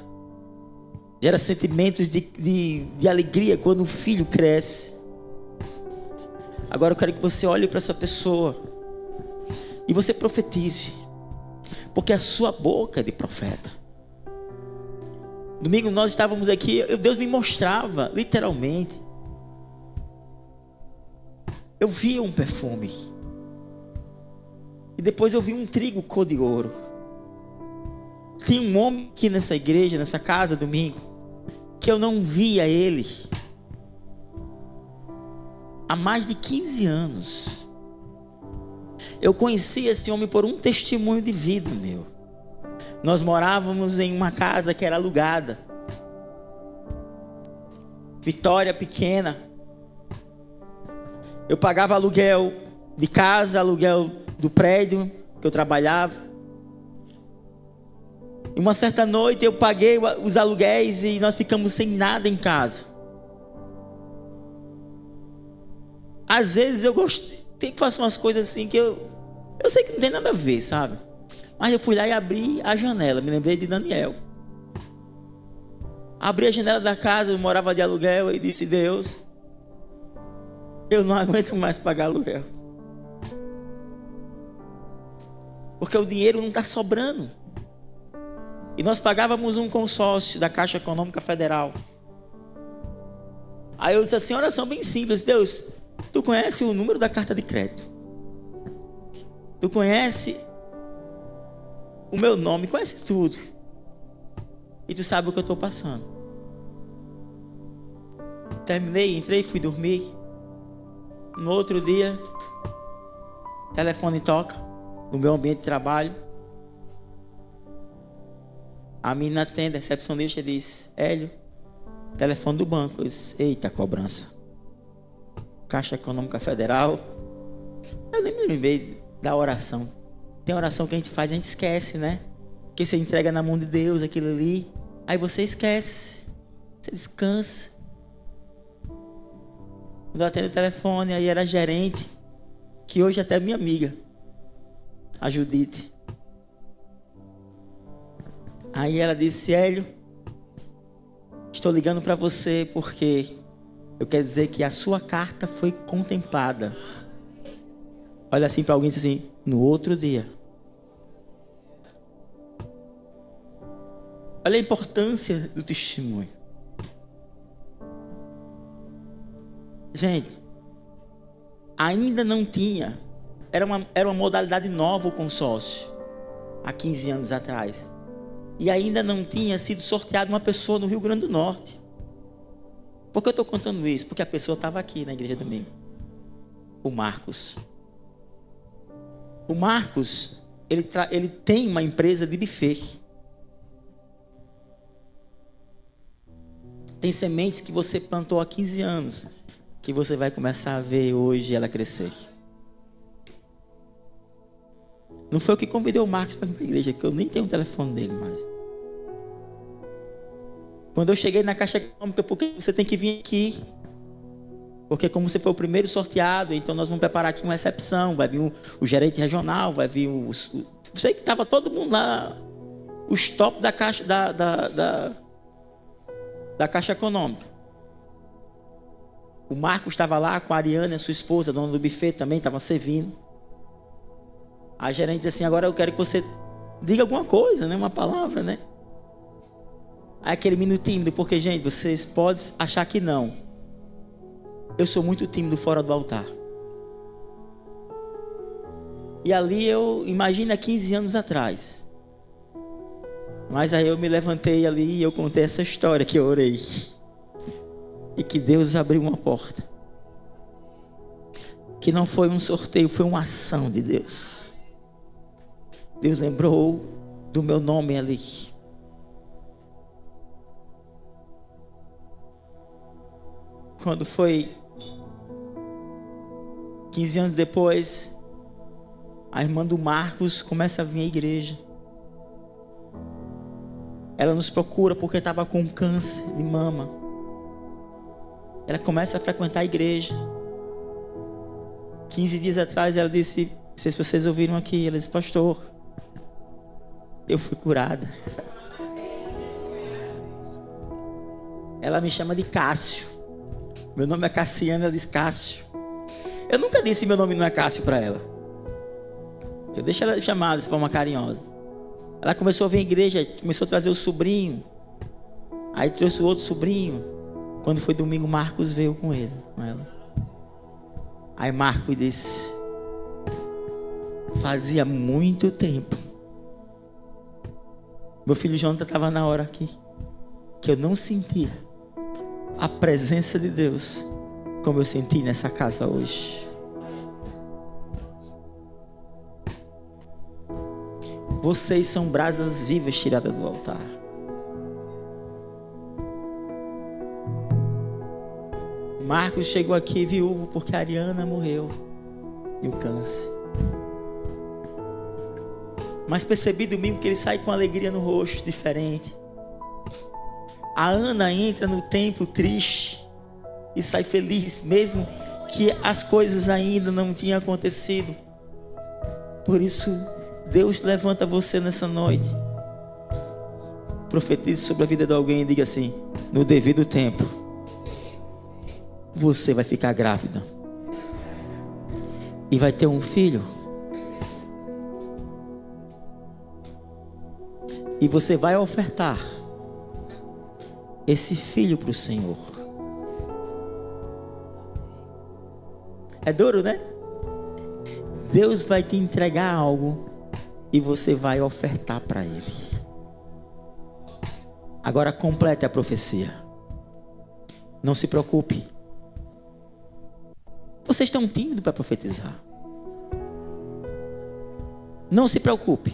gera sentimentos de alegria quando o filho cresce. Agora eu quero que você olhe para essa pessoa e você profetize, porque a sua boca é de profeta. Domingo nós estávamos aqui, Deus me mostrava, literalmente. Eu via um perfume. E depois eu vi um trigo cor de ouro. Tem um homem aqui nessa igreja, nessa casa, domingo, que eu não via ele há mais de 15 anos. Eu conheci esse homem por um testemunho de vida meu. Nós morávamos em uma casa que era alugada. Vitória pequena. Eu pagava aluguel de casa, aluguel do prédio que eu trabalhava. E uma certa noite eu paguei os aluguéis e nós ficamos sem nada em casa. Às vezes eu tem que fazer umas coisas assim que eu sei que não tem nada a ver, sabe? Mas eu fui lá e abri a janela, me lembrei de Daniel. Abri a janela da casa, eu morava de aluguel e disse: Deus, eu não aguento mais pagar aluguel. Porque o dinheiro não está sobrando. E nós pagávamos um consórcio da Caixa Econômica Federal. Aí eu disse assim, oração bem simples: Deus, tu conhece o número da carta de crédito, tu conhece o meu nome, conhece tudo, e tu sabe o que eu estou passando. Terminei, entrei, fui dormir. No outro dia, telefone toca no meu ambiente de trabalho. A menina atende, a recepcionista diz: Hélio, telefone do banco. Eu disse: eita, cobrança. Caixa Econômica Federal. Eu nem me lembrei da oração. Tem oração que a gente faz, a gente esquece, né? Porque você entrega na mão de Deus aquilo ali, aí você esquece, você descansa. Quando eu atendo o telefone, aí era a gerente, que hoje até é minha amiga, a Judite. Aí ela disse: Hélio, estou ligando para você porque eu quero dizer que a sua carta foi contemplada. Olha assim para alguém e diz assim: no outro dia. Olha a importância do testemunho. Gente, ainda não tinha, era uma modalidade nova o consórcio, há 15 anos atrás. E ainda não tinha sido sorteada uma pessoa no Rio Grande do Norte. Por que eu estou contando isso? Porque a pessoa estava aqui na igreja domingo. O Marcos. O Marcos, ele tem uma empresa de buffet. Tem sementes que você plantou há 15 anos, que você vai começar a ver hoje ela crescer. Não foi eu que convidei o Marcos para vir para a igreja, que eu nem tenho o telefone dele mais. Quando eu cheguei na Caixa Econômica, porque você tem que vir aqui, porque como você foi o primeiro sorteado, então nós vamos preparar aqui uma recepção, vai vir o gerente regional, vai vir sei que estava todo mundo lá, os top da Caixa, da Caixa Econômica. O Marcos estava lá com a Ariana, sua esposa, dona do buffet, também estava servindo. A gerente disse assim: agora eu quero que você diga alguma coisa, né? Uma palavra, né? Aí aquele menino tímido, porque, gente, vocês podem achar que não. Eu sou muito tímido fora do altar. E ali eu, imagina 15 anos atrás. Mas aí eu me levantei ali e eu contei essa história que eu orei. E que Deus abriu uma porta. Que não foi um sorteio, foi uma ação de Deus. Deus lembrou do meu nome ali. Quando foi 15 anos depois, a irmã do Marcos começa a vir à igreja. Ela nos procura porque estava com câncer de mama. Ela começa a frequentar a igreja. 15 dias atrás ela disse: não sei se vocês ouviram aqui. Ela disse: pastor, eu fui curada. Ela me chama de Cássio. Meu nome é Cassiana, ela diz Cássio. Eu nunca disse meu nome não é Cássio para ela. Eu deixo ela chamar de forma carinhosa. Ela começou a vir à igreja, começou a trazer o sobrinho. Aí trouxe o outro sobrinho. Quando foi domingo, Marcos veio com ele, com ela. Aí Marcos disse: fazia muito tempo. Meu filho Jonathan estava na hora aqui, que eu não sentia a presença de Deus como eu senti nessa casa hoje. Vocês são brasas vivas tiradas do altar. Marcos chegou aqui viúvo porque a Ariana morreu e o câncer. Mas percebi domingo que ele sai com alegria no rosto, diferente. A Ana entra no templo triste e sai feliz, mesmo que as coisas ainda não tinham acontecido. Por isso, Deus levanta você nessa noite. Profetize sobre a vida de alguém e diga assim: no devido tempo, você vai ficar grávida e vai ter um filho. E você vai ofertar esse filho para o Senhor. É duro, né? Deus vai te entregar algo e você vai ofertar para Ele. Agora complete a profecia. Não se preocupe. Vocês estão tímidos para profetizar. Não se preocupe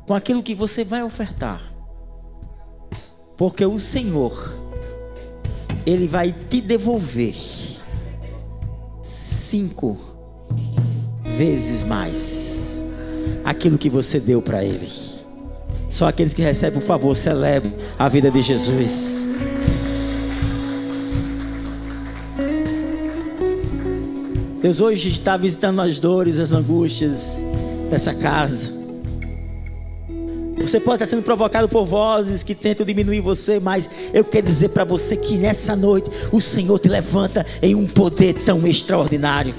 com aquilo que você vai ofertar. Porque o Senhor, Ele vai te devolver 5 vezes mais aquilo que você deu para Ele. Só aqueles que recebem, por favor, celebrem a vida de Jesus. Deus hoje está visitando as dores, as angústias dessa casa. Você pode estar sendo provocado por vozes que tentam diminuir você, mas eu quero dizer para você que nessa noite o Senhor te levanta em um poder tão extraordinário.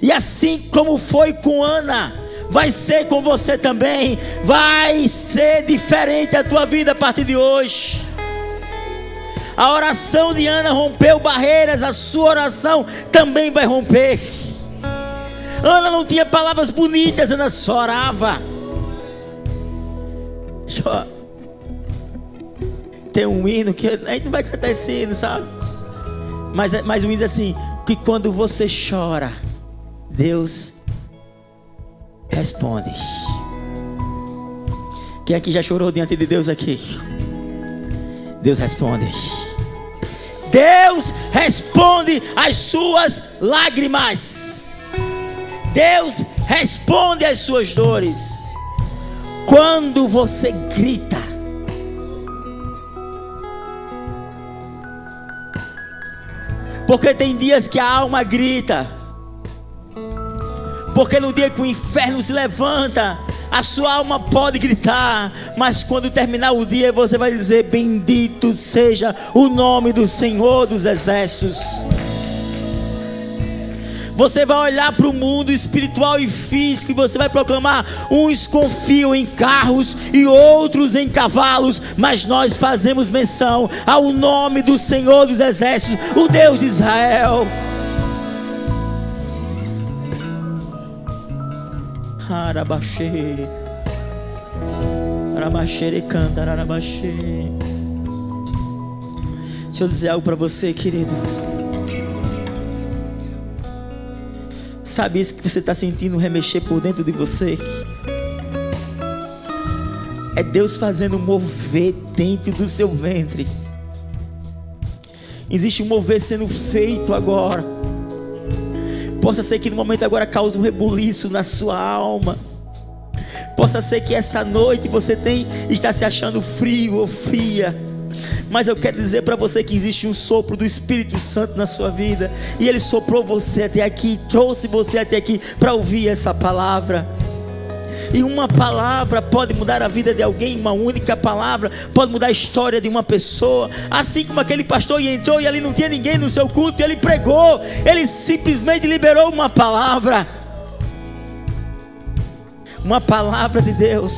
E assim como foi com Ana, vai ser com você também. Vai ser diferente a tua vida a partir de hoje. A oração de Ana rompeu barreiras, a sua oração também vai romper. Ana não tinha palavras bonitas, Ana só orava. Tem um hino que a gente não vai cantar esse hino, sabe? Mas o hino diz assim: que quando você chora, Deus responde. Quem aqui já chorou diante de Deus aqui? Deus responde. Deus responde às suas lágrimas. Deus responde às suas dores. Quando você grita, porque tem dias que a alma grita, porque no dia que o inferno se levanta, a sua alma pode gritar, mas quando terminar o dia você vai dizer: bendito seja o nome do Senhor dos Exércitos. Você vai olhar para o mundo espiritual e físico e você vai proclamar: uns confiam em carros e outros em cavalos, mas nós fazemos menção ao nome do Senhor dos Exércitos, o Deus de Israel. Deixa eu dizer algo para você, querido. Sabe isso que você está sentindo remexer por dentro de você? É Deus fazendo mover dentro do seu ventre. Existe um mover sendo feito agora. Possa ser que no momento agora cause um rebuliço na sua alma. Possa ser que essa noite você está se achando frio ou fria. Mas eu quero dizer para você que existe um sopro do Espírito Santo na sua vida. E Ele soprou você até aqui, trouxe você até aqui para ouvir essa palavra. E uma palavra pode mudar a vida de alguém. Uma única palavra pode mudar a história de uma pessoa. Assim como aquele pastor entrou e ali não tinha ninguém no seu culto, e ele pregou. Ele simplesmente liberou uma palavra. Uma palavra de Deus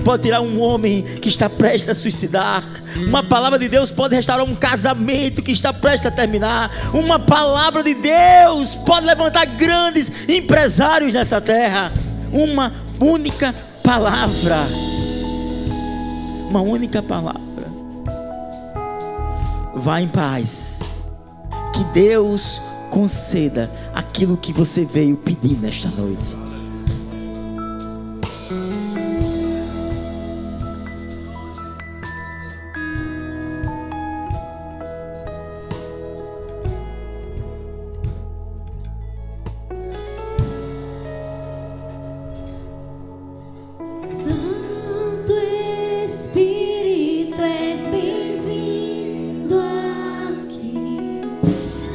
pode tirar um homem que está prestes a suicidar. Uma palavra de Deus pode restaurar um casamento que está prestes a terminar. Uma palavra de Deus pode levantar grandes empresários nessa terra. Uma única palavra. Uma única palavra. Vá em paz. Que Deus conceda aquilo que você veio pedir nesta noite.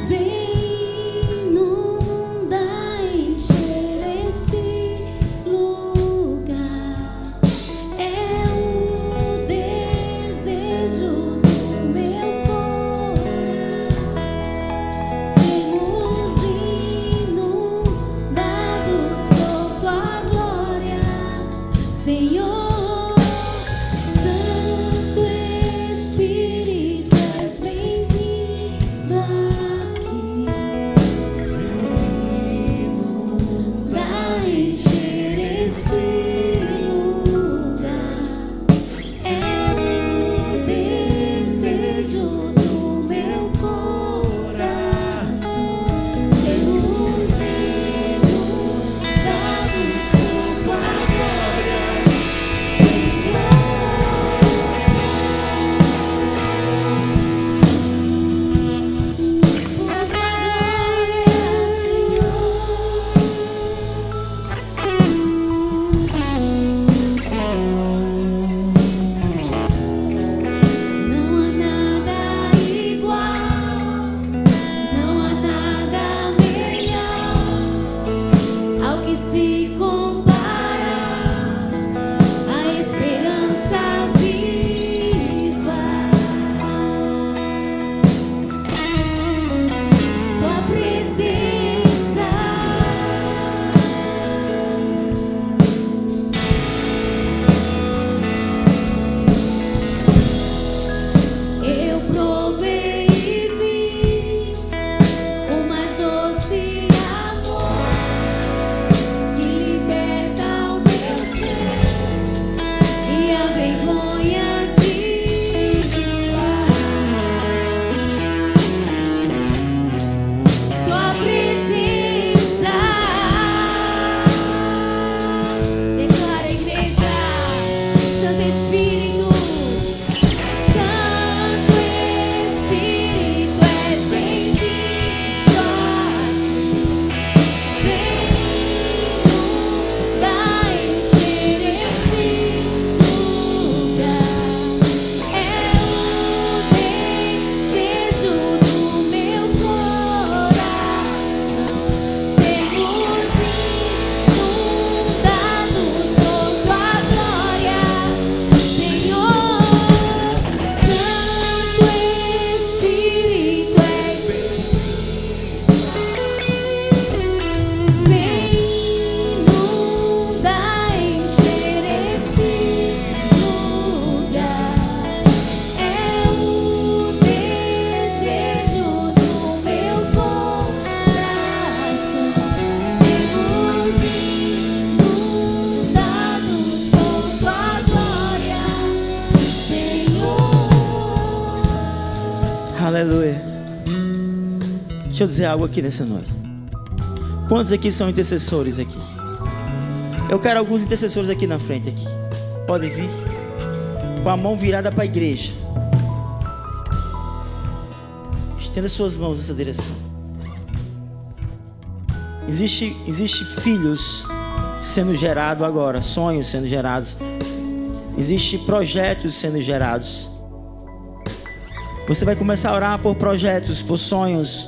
Vem inundar, encher esse Deixa eu dizer algo aqui nessa noite. Quantos aqui são intercessores aqui? Eu quero alguns intercessores aqui na frente aqui. Podem vir. Com a mão virada para a igreja. Estenda suas mãos nessa direção. Existe filhos sendo gerados agora, sonhos sendo gerados. Existe projetos sendo gerados. Você vai começar a orar por projetos, por sonhos.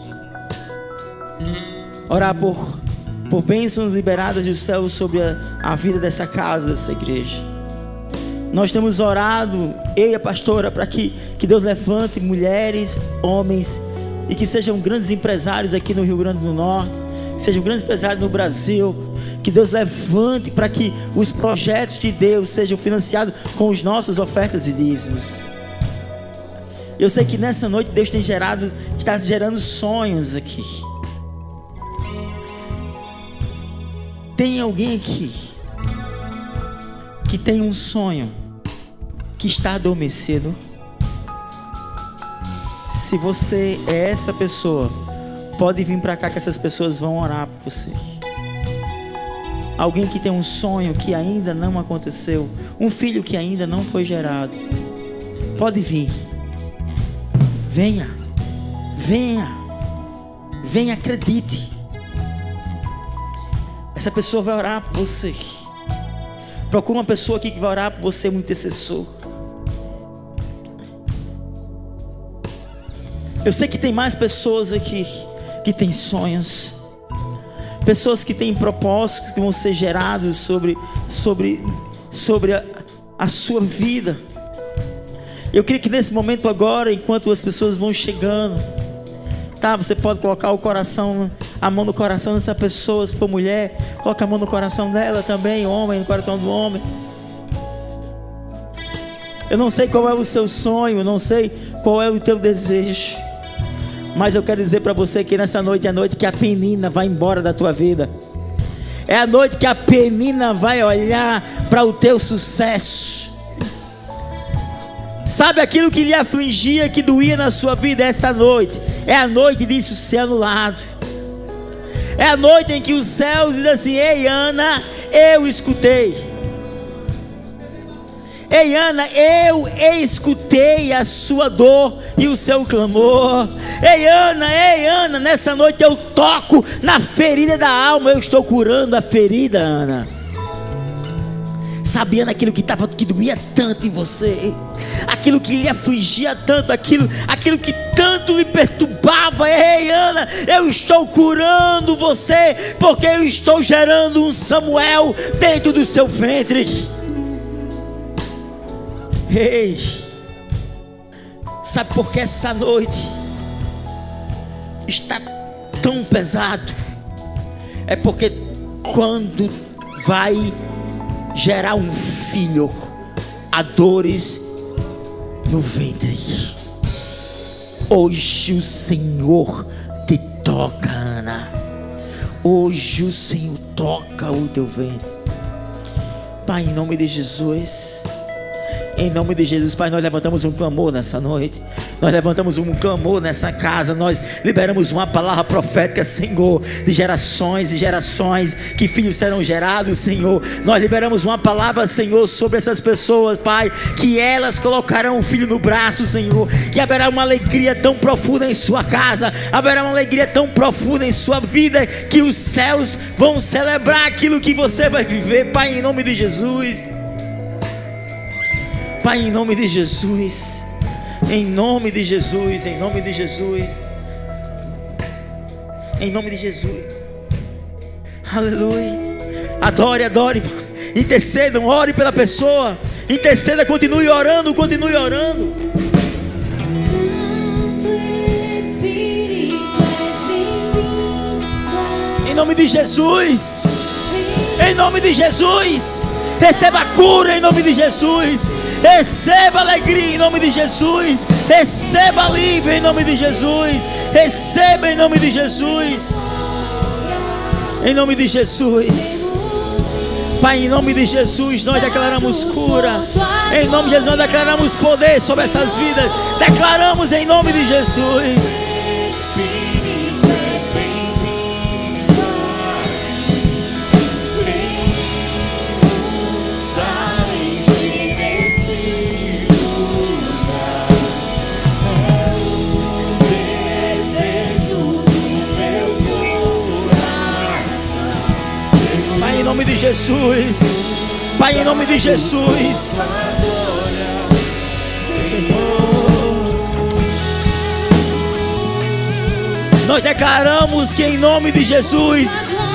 Orar por bênçãos liberadas do céu sobre a vida dessa casa, dessa igreja. Nós temos orado, eu e a pastora, para que Deus levante mulheres, homens, e que sejam grandes empresários aqui no Rio Grande do Norte, sejam grandes empresários no Brasil. Que Deus levante para que os projetos de Deus sejam financiados com as nossas ofertas e dízimos. Eu sei que nessa noite Deus está gerando sonhos aqui. Tem alguém aqui que tem um sonho que está adormecido? Se você é essa pessoa, pode vir para cá que essas pessoas vão orar por você. Alguém que tem um sonho que ainda não aconteceu, um filho que ainda não foi gerado, pode vir. Venha, acredite. Essa pessoa vai orar por você. Procura uma pessoa aqui que vai orar por você, um intercessor. Eu sei que tem mais pessoas aqui que têm sonhos, pessoas que têm propósitos que vão ser gerados sobre a sua vida. Eu queria que nesse momento agora, enquanto as pessoas vão chegando, tá? Você pode colocar a mão no coração dessa pessoa. Se for mulher, coloca a mão no coração dela também, homem, no coração do homem. Eu não sei qual é o seu sonho, eu não sei qual é o teu desejo, mas eu quero dizer para você que nessa noite é a noite que a penina vai embora da tua vida. É a noite que a penina vai olhar para o teu sucesso. Sabe aquilo que lhe afligia, que doía na sua vida? Essa noite é a noite disso ser anulado. É a noite em que os céus dizem assim: ei, Ana, eu escutei. Ei, Ana, eu escutei a sua dor e o seu clamor. Ei, Ana, nessa noite eu toco na ferida da alma. Eu estou curando a ferida, Ana. Sabia naquilo que doía tanto em você, aquilo que lhe afligia tanto, aquilo que tanto lhe perturbava. Ei, Ana, eu estou curando você, porque eu estou gerando um Samuel dentro do seu ventre. Ei, sabe por que essa noite está tão pesado? É porque quando vai gerar um filho, há dores no ventre. Hoje o Senhor te toca, Ana. Hoje o Senhor toca o teu ventre. Pai, em nome de Jesus, em nome de Jesus, Pai, nós levantamos um clamor nessa noite. Nós levantamos um clamor nessa casa. Nós liberamos uma palavra profética, Senhor, de gerações e gerações, que filhos serão gerados, Senhor. Nós liberamos uma palavra, Senhor, sobre essas pessoas, Pai, que elas colocarão um filho no braço, Senhor. Que haverá uma alegria tão profunda em sua casa, haverá uma alegria tão profunda em sua vida, que os céus vão celebrar aquilo que você vai viver, Pai, em nome de Jesus. Pai, em nome de Jesus, em nome de Jesus, em nome de Jesus, em nome de Jesus, aleluia. Adore, intercedam, ore pela pessoa, interceda, continue orando, continue orando. Santo Espírito, és bem-vindo. Em nome de Jesus, em nome de Jesus, receba a cura em nome de Jesus. Receba alegria em nome de Jesus. Receba alívio em nome de Jesus. Receba em nome de Jesus. Em nome de Jesus. Pai, em nome de Jesus, nós declaramos cura. Em nome de Jesus, nós declaramos poder sobre essas vidas. Declaramos em nome de Jesus. Espírito, nome de Jesus. Pai, em nome de Jesus. Nós declaramos que em nome de Jesus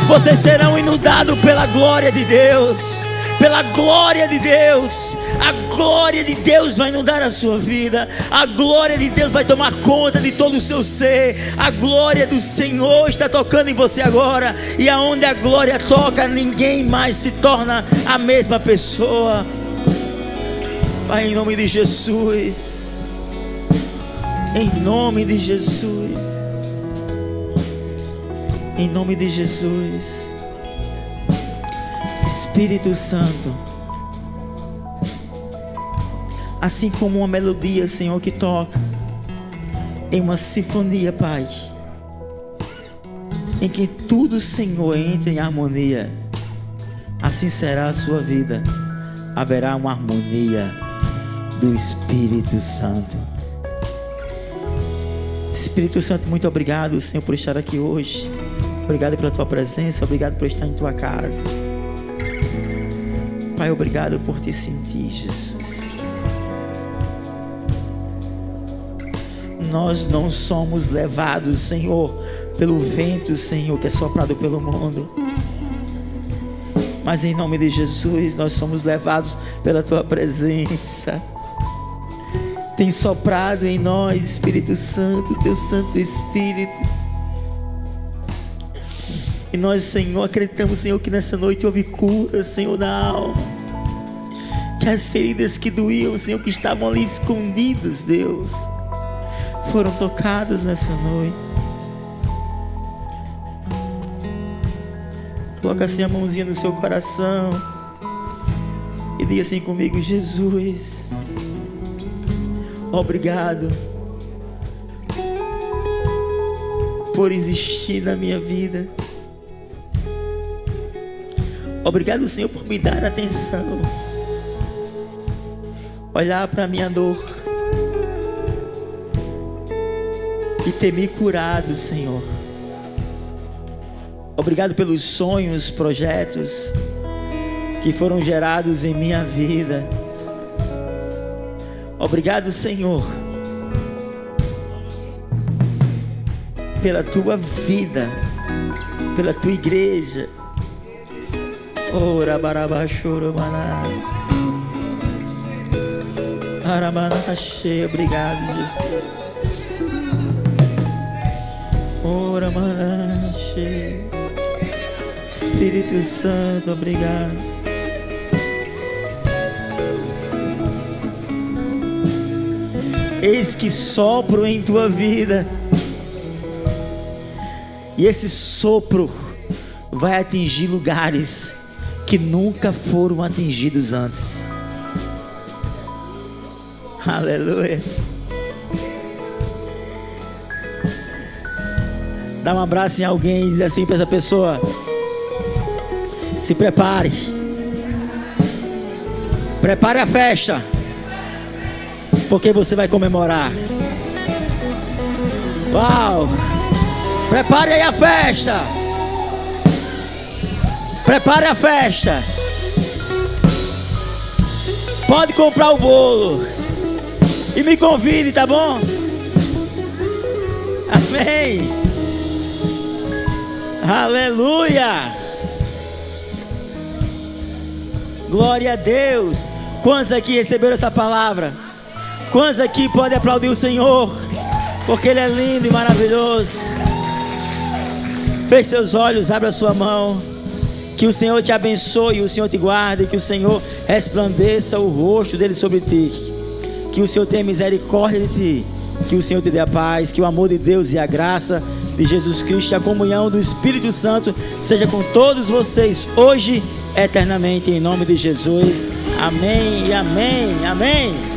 vocês serão inundados pela glória de Deus. Pela glória de Deus. A glória de Deus vai inundar a sua vida. A glória de Deus vai tomar conta de todo o seu ser. A glória do Senhor está tocando em você agora. E aonde a glória toca, ninguém mais se torna a mesma pessoa. Pai, em nome de Jesus. Em nome de Jesus. Em nome de Jesus. Espírito Santo, assim como uma melodia, Senhor, que toca em uma sinfonia, Pai, em que tudo, Senhor, entra em harmonia, assim será a sua vida. Haverá uma harmonia do Espírito Santo. Espírito Santo, muito obrigado, Senhor, por estar aqui hoje. Obrigado pela tua presença, obrigado por estar em tua casa. Pai, obrigado por te sentir, Jesus. Nós não somos levados, Senhor, pelo vento, Senhor, que é soprado pelo mundo. Mas em nome de Jesus, nós somos levados pela tua presença. Tem soprado em nós, Espírito Santo, teu Santo Espírito. E nós, Senhor, acreditamos, Senhor, que nessa noite houve cura, Senhor, da alma. Que as feridas que doíam, Senhor, que estavam ali escondidas, Deus, foram tocadas nessa noite. Coloca assim a mãozinha no seu coração e diga assim comigo: Jesus, obrigado por existir na minha vida. Obrigado, Senhor, por me dar atenção, olhar para a minha dor e ter me curado, Senhor. Obrigado pelos sonhos, projetos que foram gerados em minha vida. Obrigado, Senhor, pela tua vida, pela tua igreja. Ora barabachoro maná. Aramanachê, obrigado, Jesus. Ora manachê. Espírito Santo, obrigado. Eis que sopro em tua vida. E esse sopro vai atingir lugares que nunca foram atingidos antes. Aleluia. Dá um abraço em alguém e diz assim para essa pessoa: se prepare. Prepare a festa, porque você vai comemorar. Uau! Prepare aí a festa. Prepare a festa. Pode comprar o bolo e me convide, tá bom? Amém. Aleluia. Glória a Deus. Quantos aqui receberam essa palavra? Quantos aqui podem aplaudir o Senhor? Porque Ele é lindo e maravilhoso. Feche seus olhos, abra sua mão. Que o Senhor te abençoe, o Senhor te guarde, que o Senhor resplandeça o rosto dele sobre ti. Que o Senhor tenha misericórdia de ti. Que o Senhor te dê a paz, que o amor de Deus e a graça de Jesus Cristo, a comunhão do Espírito Santo seja com todos vocês hoje, eternamente, em nome de Jesus. Amém e amém, amém.